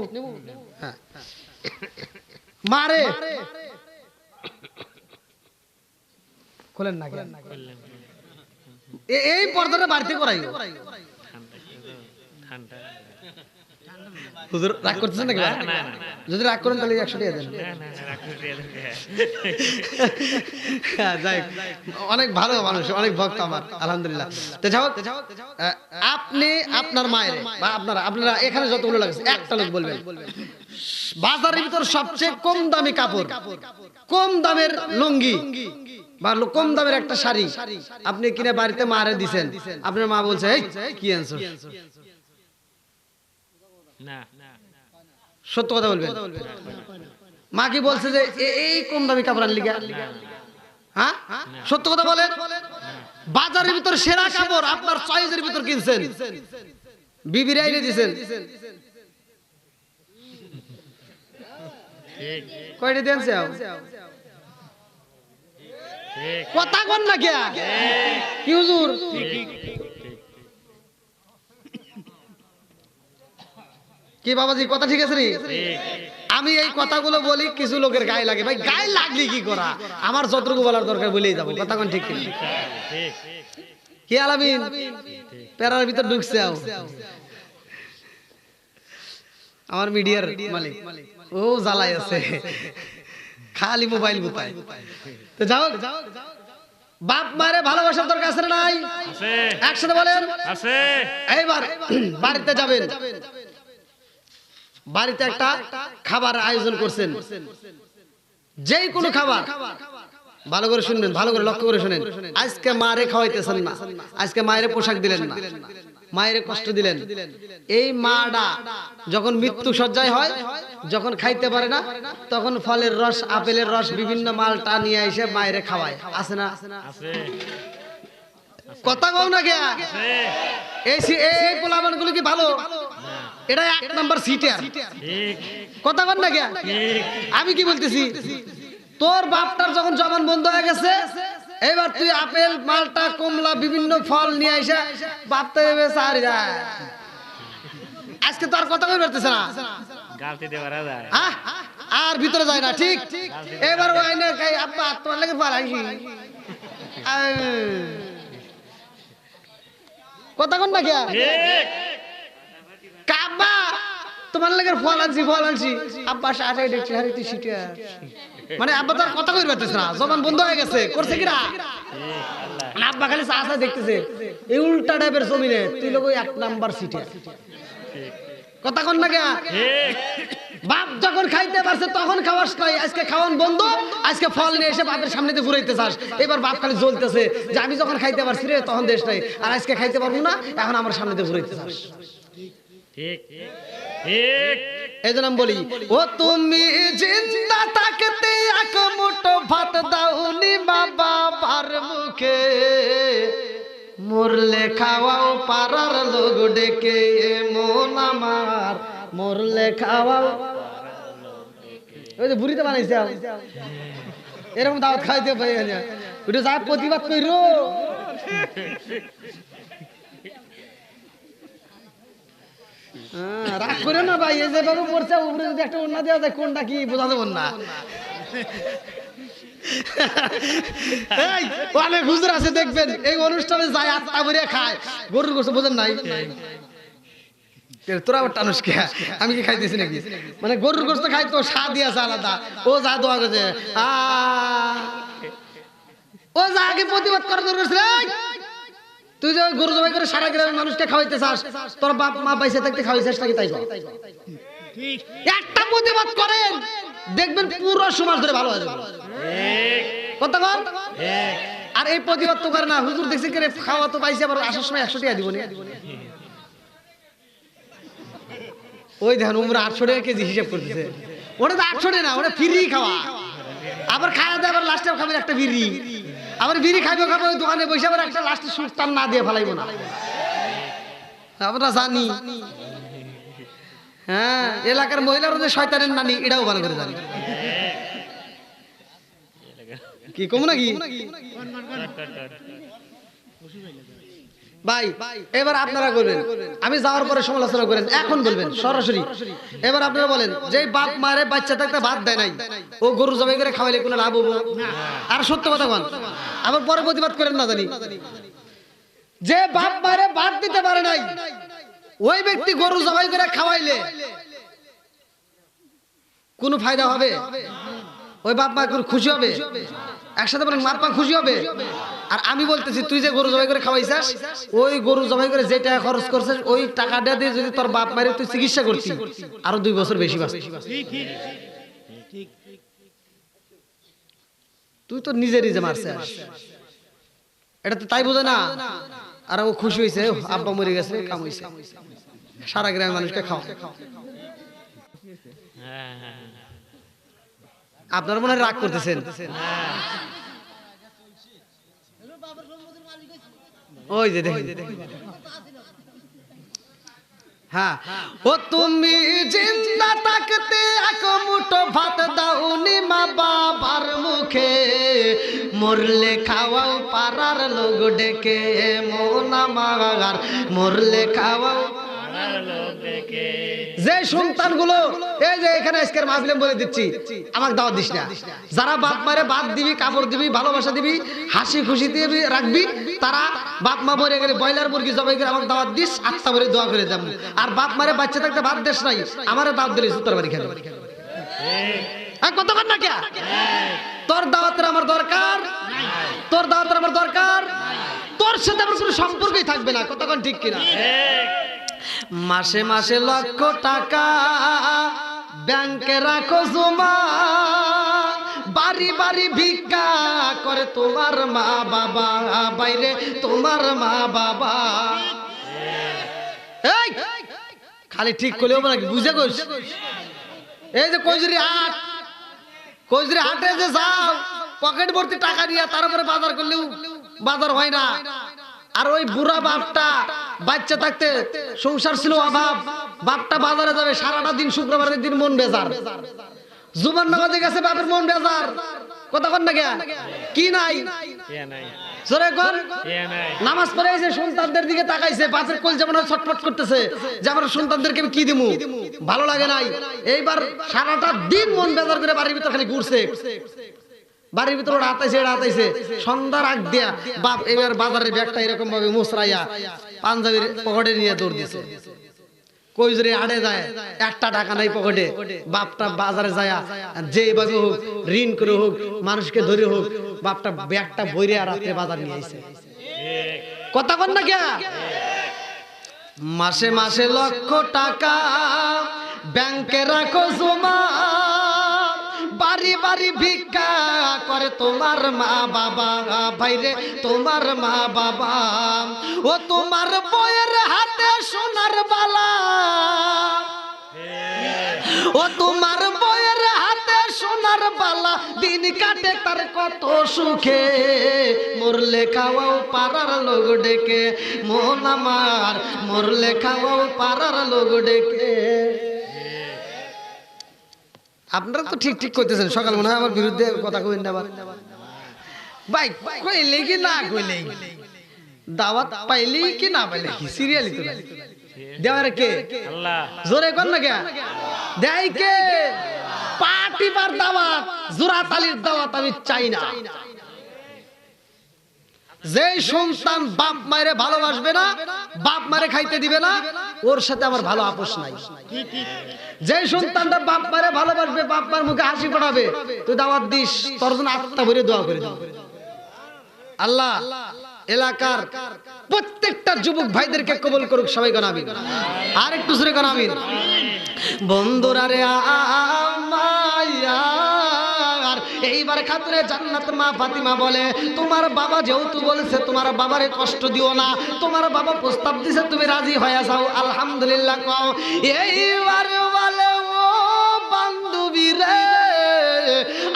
হ্যাঁ মারে খোলেন না কেন? এই পর্দাটা বাড়তে করাই হুজুর রাগ করতেছেন নাকি ভাই? না, না, যদি রাগ করেন তাহলে 100 টাকা দেন। না, না, রাখতে দেন। হ্যাঁ, যাই হোক, অনেক ভালো মানুষ, অনেক ভক্ত আমার, আলহামদুলিল্লাহ। তো যাই হোক, আপনি আপনার মায়ের বা আপনারা এখানে যতগুলো লাগছে একটা লোক বলবেন বাজারের ভিতর সবচেয়ে কম দামি কাপড়, কম দামের লুঙ্গি বা কম দামের একটা শাড়ি আপনি কিনে বাড়িতে মারে দিছেন, আপনার মা বলছে এই কি আনছো? না, সত্য কথা বলবেন। মা কি বলছে যে এই কম দামি কাপড় আনলি কেন? হ্যাঁ, সত্য কথা বলেন। বাজারের ভিতর সেরা কাপড় আপনার চয়েসের ভিতর কিনছেন, বিবির আইনে দিছেন, ঠিক, কয়টা দেনছে? ঠিক, কথা কন না কে কি হুজুর? কি বাবাজি কথা ঠিক আছে রে? আমি এই কথাগুলো বলি কিছু লোকের গায়ে লাগে, ভাই গায়ে লাগলি কি করা, আমার যতটুকু বলার দরকার বলেই যাবো, কথা কোন ঠিক কিনা? ঠিক, কি আলামিন প্যারার ভিতর ঢুকছে আমার মিডিয়ার মালিক, ও জ্বালাই আছে, খালি মোবাইল গুতায়। তো যাও, বাপ মারে ভালোবাসার দরকার আছে না নাই? আছে, একসাথে বলেন আছে। এইবার বাড়িতে যাবেন, বাড়িতে একটা খাবার আয়োজন করছেন, যেই কোনো খাবার, ভালো করে শুনবেন, ভালো করে লক্ষ্য করে শুনেন। আজকে মারে খাওয়াইতেছেন না, আজকে মায়ের পোশাক দিলেন না, মায়ের কষ্ট দিলেন। এই মাটা যখন মৃত্যু সজ্জায় হয়, যখন খাইতে পারে না, তখন ফলের রস, আপেলের রস, বিভিন্ন মালটা নিয়ে এসে মায়ের খাওয়ায়, আছে না? আছে, কথা কও না কে? আছে। এই পোলাপানগুলো কি ভালো? এটা 1 নাম্বার সিটার, ঠিক, কথা কন না কে? ঠিক, আমি কি বলতেছি, তোর বাপটার যখন জবান বন্ধ হয়ে গেছে, এবার তুই আপেল, মালটা, কমলা, বিভিন্ন ফল নিয়ে এসে বাপটা সারি যায়, আজকে তো আর কথা বলতে পারতেছে না, গালতি দিয়ে মারা যায়। হ্যাঁ? আর ভিতরে যায় না, ঠিক? এবার ওই না খাই আব্বা তোমার লাগে পালাইছি, কথা কন না কে? ঠিক, কাব্বা তোমার লাগে ফল আনছি, আব্বা সাটাই দেখছি হারি তুই সিটা, মানে আব্বা তার কথা কই পারতেছ না, জবান বন্ধ হয়ে গেছে, করছে কিনা? মানে আব্বা খালি চা দেখতেছে, এই উল্টা টাইপের জমিনে তুই লোক 1 নাম্বার সিটে, কথা কন না কে? ঠিক, বাপ যখন খাইতে পারছে তখন খাওয়াস নাই, আজকে খাওয়ান বন্ধ, আজকে ফল নিয়ে এসে বাপের সামনে দিয়ে ঘুরাইতে চাস। এবার বাপ খালি জ্বলতেছে যে আমি যখন খাইতে পারছি রে তখন দেশ নাই, আর আজকে খাইতে পারবো না, এখন আমার সামনে দিয়ে ঘুরাইতে চাস। ঠিক, ঠিক। এই জন্য আমি বলি, ও তুমি জিন্দা থাকতে এক মুঠো ভাত দাওনি বাবা বার মুখে, মরলে খাওয়াও পাড়ার লোক ডেকে, মন আমার মরলে খাওয়াও। ওই যে বুড়িতে বানাইছে এরকম দাওয়াত খাইতে পাই, ওটা যা প্রতিবাদ কইরো। রাগ করে না ভাই, এই যেভাবে পড়ছে উপরে যদি একটা ওন্না দেওয়া যায়, কোনটা কি বোঝা যাবে না? এই অনেক হুজুর আছে দেখবেন এই অনুষ্ঠানে যায় আত্মা ভরে খায়, গরুর গোশত বোঝেন নাই? তোরা আবার টানুস কে? আমি কি খাইতেছি নাকি? মানে গরুর গোশত খাই তো স্বাদ আছে আলাদা, ও যা দোয়া করছে, ও যা আগে প্রতিবাদ করার দরকার ছিল। তুই যে গরু জবাই করে সারা গ্রামের মানুষকে খাওয়াইতে চাস, তোর বাপ মা পয়সা থাকতে খাওয়াইছিস নাকি? তাই একটা প্রতিবাদ করেন, দেখবেন পুরো সমাজ ধরে ভালো হয়ে যাবে, কথা বল। আর এই প্রতিবাদ তো করে না, হুজুর দেখছি কে খাওয়া তো পাইছে, আবার আসার সময় 100 টাকা দিব না, ওই দেখেন উমরা 800 টাকা কেজি হিসাব করতেছে, ওটা তো 800 টাকা না, ওটা ফ্রি খাওয়া, আবার খাওয়া দেয়, আবার লাস্টে খাবেন একটা বিড়ি, আবার বিড়ি খাইবে ওই দোকানে বসে, আবার একটা লাস্টে সুস্তান না দিয়ে ফেলাইবো না, আমরা জানি। হ্যাঁ, এলাকার মহিলারা যে শয়তানের নানি এটাও ভালো করে জানি, কি কম নাকি ভাই? এবার আপনারা বলবেন, আমি যাওয়ার পরে সমালোচনা করেন, এখন বলবেন সরাসরি। এবার আপনারা বলেন, যে বাপ মারে বাচ্চা থাকতে ভাত দেয় নাই, ও গরু জবাই করে খাওয়াইলে কোনো লাভ হবো? আর সত্য কথা বল, আবার পরে প্রতিবাদ করেন না জানি। যে বাপ মারে ভাত দিতে পারে নাই, ওই ব্যক্তি গরু জবাই করে খাওয়াইলে কোনো ফায়দা হবে? ওই বাপ মা খুশি হবে? একসাথে বলেন, বাপ মা খুশি হবে? আর আমি বলতেছি, তুই যে গরু জবাই করে খাওয়াইছিস, ওই গরু জবাই করে যে টাকা খরচ করছিস, ওই টাকাটা দিয়ে যদি তোর বাপ মায়ের তুই চিকিৎসা করতি, আরো 2 বছর বেশি বাঁচতি। তুই তো নিজে নিজে মারছিস, এটা তো তাই বোঝে না। আর ও খুশি হয়েছে, আব্বা মরে গেছে, কাম হয়েছে, সারা গ্রামের মানুষকে খাও। আপনার মনে হয় রাগ করতেছেন? ওই যে দেখেন, হ্যাঁ, ও তুমি জিন্দা থাকতে এক মুঠো ভাত দাওনি মা বাবার মুখে, মরলে খাওয়াও পাড়ার লোক ডেকে, মন আমার মরলে খাওয়াও লোক ডেকে। যে সন্তানগুলো এই যে এখানে আজকের মাহফিলে বলে দিচ্ছি, আমাকে দাওয়াত দিস না, যারা বাপ মারে ভাত দিবি, কাপড় দিবি, ভালোবাসা দিবি, হাসি খুশি দিয়ে রাখবি, তারা বাপ মা মরে গেলে ব্রয়লার মুরগি জবাই করে আমাকে দাওয়াত দিস, আত্মা ভরে দোয়া করে যাবো। আর বাপ মারে বাচ্চা থাকতে ভাত দেশ নাই, আমারে দাওয়াত দিলে সুতার বাড়ি খাবে। কতক্ষণ না কে তোর দাওয়াতের আমার দরকার, তোর দাওয়াতের আমার দরকার, তোর সাথে আমার কোনো সম্পর্কই থাকবে না। কতক্ষণ ঠিক কিনা? মাসে মাসে লক্ষ টাকা ব্যাংকে রাখো জমা, বাড়ি বাড়ি ভিক্ষা করে তোমার মা বাবা, বাইরে তোমার মা বাবা। এই খালি ঠিক করলেও নাকি বুঝে গেছ? এই যে কৈজুরি হাট, কৈজুরি হাটে যে যাও, পকেট ভর্তি টাকা নিয়ে তারপরে বাজার করলেও বাজার হয় না। আর ওই বুড়া বাপটা বাচ্চা থাকতে সংসার ছিল অভাব, বাপটা বাজারে যাবে সারাটা দিন, শুক্রবারের দিন মন বেজার, জুমার নামাজে গেছে বাপের মন বেজার। কতক্ষণ না গিয়া কি নাই জোরে কোন নামাজ পড়ে এসে সন্তানদের দিকে তাকাইছে, বাপের কোল যেমন ছটফট করতেছে যে আমার সন্তানদেরকে আমি কি দিমু, ভালো লাগে নাই। এইবার সারাটা দিন মন বেজার করে বাড়ির ভিতর খালি ঘুরছে, বাড়ির ভিতরে হাতাইছে, সন্ধ্যার আগ দিয়া বাপ এবার বাজারের ব্যাগটা এরকম ভাবে মুসরাইয়া পাঞ্জাবির পকেটে নিয়ে দৌড় দিছে। কৈজুরি আড়ে যায়, একটা টাকা নাই পকেটে, বাপটা বাজারে যায় যেভাবে হোক, ঋণ করে হোক, মানুষকে ধরে হোক, বাপটা ব্যাগটা বইরে আর রাত্রে বাজার নিয়ে আইছে। কথা কন না কে? মাসে মাসে লক্ষ টাকা ব্যাংকে রাখো জমা, বাড়ি বাড়ি ভিক্ষা করে তোমার মা বাবা, বাইরে তোমার মা বাবা। ও তোমার বউয়ের হাতে সোনার বালা, ও তোমার বউয়ের হাতে সোনার বালা, দিন কাটে তার কত সুখে, মরলে খাওয়াও পাড়ার লোক ডেকে, মন আমার মরলে খাওয়াও পাড়ার লোক ডেকে। আপনারা তো ঠিক ঠিক করতেছেন, সকাল মনে হয় আমার বিরুদ্ধে কথা কইন না ভাই, কইলে কি না কইলে, দাওয়াত পাইলি কি না পাইলে কি, সিরিয়ালি তো দেওয়ার কে? আল্লাহ। জোরে কর না কে দেয় কে? পার্টি বার দাওয়াত, জোরা তালির দাওয়াত আমি চাই না। যে সন্তান বাপ মায়ের ভালোবাসবে না, বাপ মারে খাইতে দিবে না, ওর সাথে আমার ভালো আপোষ নাই। যে সন্তানটা বাপ মারে ভালোবাসবে, বাপ মার মুখে হাসি ফোটাবে, তুই দাওয়াত দিস, তোর জন্য আত্মা ভরে দোয়া করে দাও। আল্লাহ এলাকার প্রত্যেকটা যুবক ভাইদেরকে কবুল করুক, সবাই কোন আমিন। আর একটু জোরে কোন আমিন। বন্ধুরা রে আমার, এইবার খাতুনে জান্নাত মা ফাতিমা বলে, তোমার বাবা যেহেতু বলেছে তোমার বাবারে কষ্ট দিও না, তোমার বাবা প্রস্তাব দিছে, তুমি রাজি হয়ে যাও, আলহামদুলিল্লাহ কও। এইবার বলে, ও বান্ধবী রে,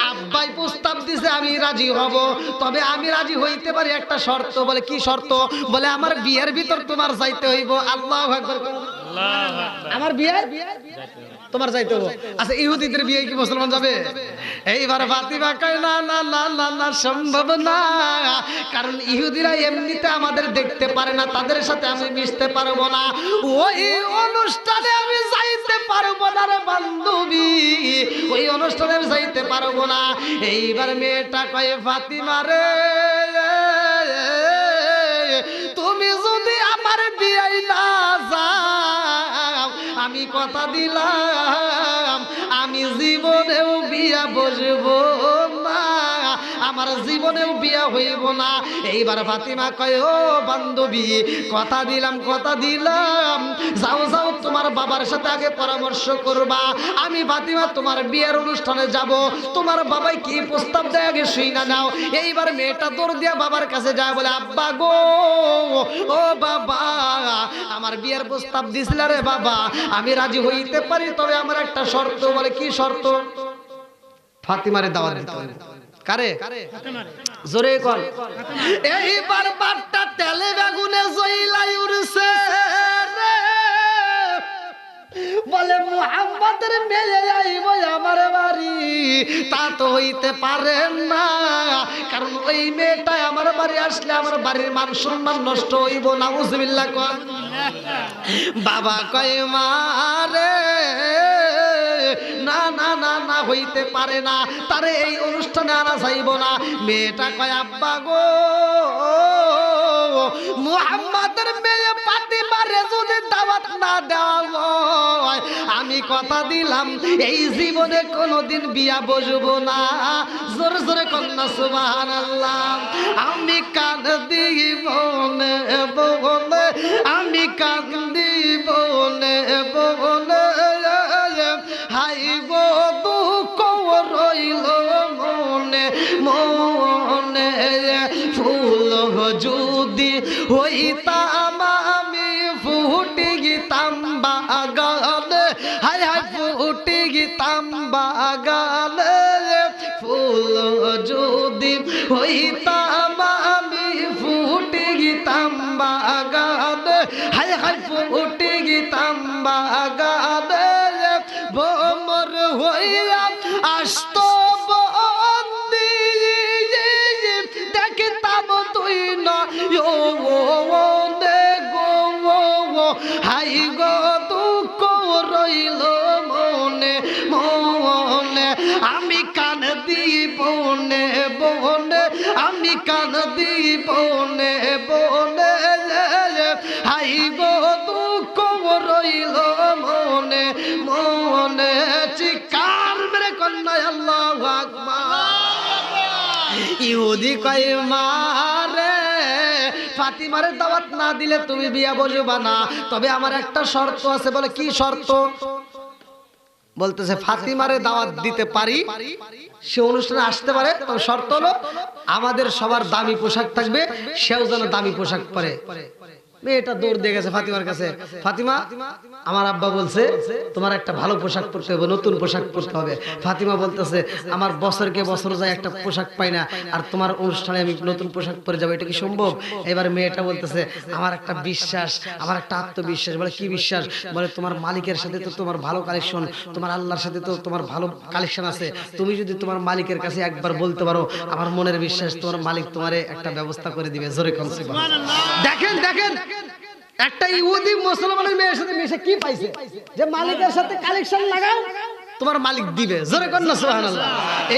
আব্বাই প্রস্তাব দিছে, আমি রাজি হব, তবে আমি রাজি হইতে পারি একটা শর্ত। বলে কি শর্ত? বলে আমার বিয়ের ভিতর তোমার যাইতে হইব। আল্লাহু আকবার। আমার বিয়ে তোমার যাইতে হবে। আচ্ছা, ইহুদিদের বিয়ে কি মুসলমান যাবে? এইবার ফাতিমা কয়, না না না না না, সম্ভব না, কারণ ইহুদিরা এমনিতে আমাদের দেখতে পারে না, তাদের সাথে আমি মিশতে পারবো না, ওই অনুষ্ঠানে আমি যাইতে পারবো না রে বান্ধবী, ওই অনুষ্ঠানে আমি যাইতে পারবো না। এইবার মেয়েটা কয়, ফাতিমা রে, তুমি যদি আমার বিয়ে না যায়, কথা দিলাম আমি জীবনেও বিয়া বসবো না, আমার জীবনেও বিয়া হইব না। এইবার ফাতিমা কয় ও বান্ধবী কথা দিলাম যাও যাও তোমার বাবার সাথে আগে পরামর্শ করবা, আমি ফাতিমা তোমার বিয়ের অনুষ্ঠানে যাব, তোমার বাবাই কি প্রস্তাব দেয় আগে শুইনা নাও। এইবার মেয়েটা দৌড় দিয়া বাবার কাছে যায়, বলে আব্বা গো ও বাবা আমার বিয়ের প্রস্তাব দিছিল রে বাবা, আমি রাজি হইতে পারি, তবে আমার একটা শর্ত। বলে কি শর্ত? ফাতিমারে দাওয়াত দিতে হবে। কারে? জোরে কর। এইবার বাটটা তেলে বেগুনে জইলাই উড়ছে রে, বলে মুহাম্মাদের মেয়ে আইব আমার বাড়ি, তা তো হইতে পারে না, কারণ ওই মেয়েটা আমার বাড়ি আসলে আমার বাড়ির মান সম্মান নষ্ট হইব। নাউজুবিল্লাহ কর। বাবা কয় মারে না না না না হইতে পারে না, তারে এই অনুষ্ঠানে আনা যাইব না। মেয়েটা কয় আব্বা গো মুহাম্মাদের মেয়ে ফাতিমারে যদি দাওয়াত না দেওয়া হয়, আমি কথা দিলাম এই জীবনে কোনোদিন বিয়া বসবো না। জোরে জোরে কন্যা সুবহানাল্লাহ। আমি কাঁদি বনে বনে, আমি কাঁদি বনে বনে, হাই গো দুঃখ রইল মনে মনে, ফুল যদি হইতাম আমি ফুটে গিতাম বাগানে, হাই হাই ফুটে গিতাম বাগানে, ফুল যদি হইতাম আমি ফুটে গিতাম বাগানে, হাই হাই ফুটে গিতাম বাগানে, ভোমর হইয়া আসত বন্দি, দেখতাম তুই না গো, হাই গো দুঃখ রইল মনে মনে, আমি কান দিব বনে বনে, আমি কান দিব বনে বনে, হাই গো দুঃখ রইল মনে মনে। চিৎকার মেরে কন্যা আল্লাহু আকবার। ইহুদি কয় মারে ফাতিমারে দাওয়াত না দিলে তুমি বিয়া বসবা না, তবে আমার একটা শর্ত আছে। বলে কি শর্ত? বলতেছে ফাতিমারে দাওয়াত দিতে পারি, সে অনুষ্ঠানে আসতে পারে, তবে শর্ত হলো আমাদের সবার দামি পোশাক থাকবে, সেও যেন দামি পোশাক পরে। মেয়েটা দৌড় দিয়ে গেছে ফাতিমার কাছে, ফাতিমা আমার আব্বা বলছে তোমার একটা ভালো পোশাক পরতে হবে, নতুন পোশাক পরতে হবে। ফাতিমা বলতেছে আমার বছরকে বছর যায় একটা পোশাক পাই না, আর তোমার অনুষ্ঠানে আমি নতুন পোশাক পরে যাবো, এটা কি সম্ভব? এবার মেয়েটা বলতেছে আমার একটা বিশ্বাস, আমার একটা আত্মবিশ্বাস। বলে কি বিশ্বাস? বলে তোমার মালিকের সাথে তো তোমার ভালো কালেকশন, তোমার আল্লাহর সাথে তো তোমার ভালো কালেকশন আছে, তুমি যদি তোমার মালিকের কাছে একবার বলতে পারো, আমার মনের বিশ্বাস তোমার মালিক তোমারে একটা ব্যবস্থা করে দিবে। জোরে কোন সুবহানাল্লাহ। দেখেন দেখেন একটা ইহুদি মুসলমানের মেয়ের সাথে মিশে কি পাইছে, যে মালিকের সাথে কালেকশন লাগাও তোমার মালিক দিবে। জোরে কোন সুবহানাল্লাহ।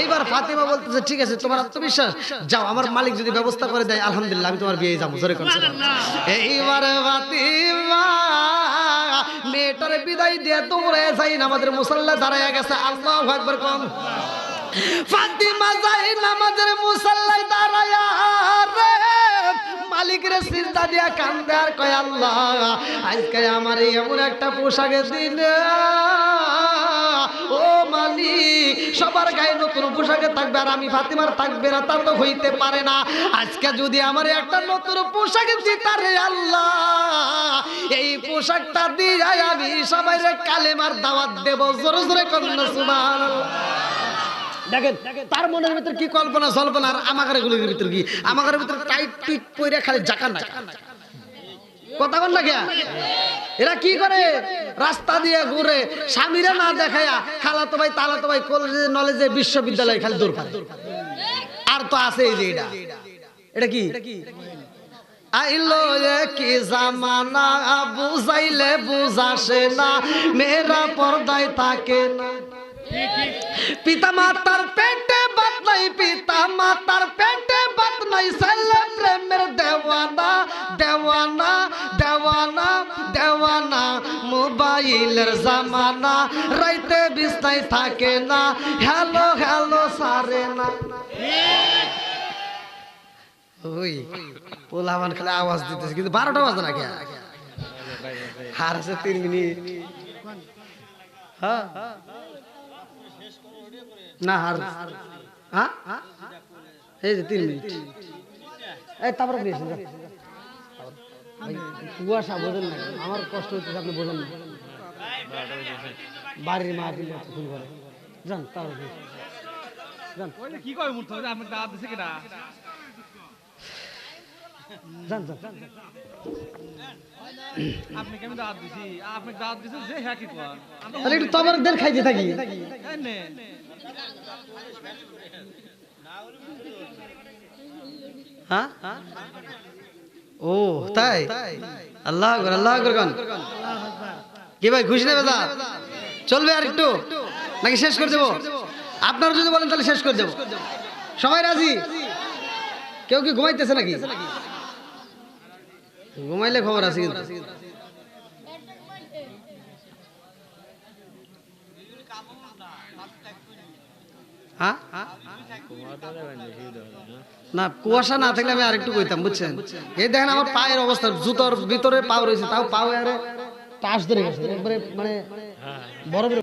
এইবার ফাতিমা বলতেছে ঠিক আছে তোমার আত্মবিশ্বাস, যাও আমার মালিক যদি ব্যবস্থা করে দেয় আলহামদুলিল্লাহ আমি তোমার বিয়ে যাবো। জোরে কোন সুবহানাল্লাহ। এইবার ফাতিমা মেয়েটার বিদায় দিয়ে দৌড়ে যাই নামাজের মুসাল্লা দাঁড়ায় গেছে। আল্লাহু আকবার কোন। ফাতিমা যাই নামাজের মুসাল্লায় দাঁড়ায় রে মালিকের সিজদা দিয়া কান্দে আর কয় আল্লাহ আজকে আমার এমন একটা পোশাকে দিন, ও মালিক সবার গায়ে নতুন পোশাকে থাকবে আর আমি ফাতিমার থাকবে না, তা তো হইতে পারে না। আজকে যদি আমার একটা নতুন পোশাকে দিতা রে আল্লাহ, এই পোশাকটা দিয়ে আমি সবাই কালেমার দাওয়াত দেব। জোরে জোরে কন্যা সুবহানাল্লাহ। দেখেন তার মনের ভিতর কি কল্পনা জল্পনা, আর আমাদের গুলির ভিতর কি, আমাদের ভিতর টাইট টিট পইরা খালি জাকা না কথা বল না কে। এরা কি করে রাস্তা দিয়ে ঘুরে স্বামীরা না দেখায়া খালাতো ভাই তালাতো ভাই কলেজে নলেজে বিশ্ববিদ্যালয়ে খালি দৌড় পায়। আর তো আছে এই যে এটা কি আইলো কি জামানা বুঝাইলে বুঝাসে না, মেয়েরা পর্দায় থাকে না। পিতা মাতার পেটে বাত নাই, পিতা মাতার পেটে বাত নাই, ছেলে প্রেমের দেওয়ানা দেওয়ানা দেওয়ানা দেওয়ানা মোবাইলের জামানা, রাইতে বিছনায় থাকে না, হ্যালো হ্যালো সারে না। ওই পোলাবান খালি আওয়াজ দিতেছে, কিন্তু 12টা বাজে না কে? আর আছে 3 মিনিট। হ্যাঁ না আর হ্যাঁ এই যে 3 মিনিট। এই তারপরে দিয়েছেন কুয়াশা, বোঝেন না? আমার কষ্ট হচ্ছে, আপনি বোঝেন না? বাড়ির মা ফোন করে, যান তারপরে যান ওইটা কি কয় মূর্খ, আপনাকে দাওয়াত দিছে কেডা? যান যান। আপনি কেমন দাওয়াত দিছি? আপনাকে দাওয়াত দিছে যে হ্যাঁ কি কর? তাহলে একটু তোমার দেন খাইতে থাকি। এনে হ্যাঁ ও তাই, আল্লাহ আকবার, আল্লাহ আকবার গান। কি ভাই খুশি না বেদা? চলবে আর একটু নাকি শেষ করে দেবো? আপনারা যদি বলেন তাহলে শেষ করে দেবো। সবাই রাজি? কেউ কি ঘুমাইতেছে নাকি? ঘুমাইলে খবর আছে কিন্তু। হ্যাঁ না, কুয়াশা না থাকলে আমি আরেকটু কইতাম, বুঝছেন? এই দেখেন আমার পায়ের অবস্থা, জুতোর ভিতরে পাও রয়েছে, তাও পাও আরে টাচ ধরে গেছে একবারে, মানে বরফের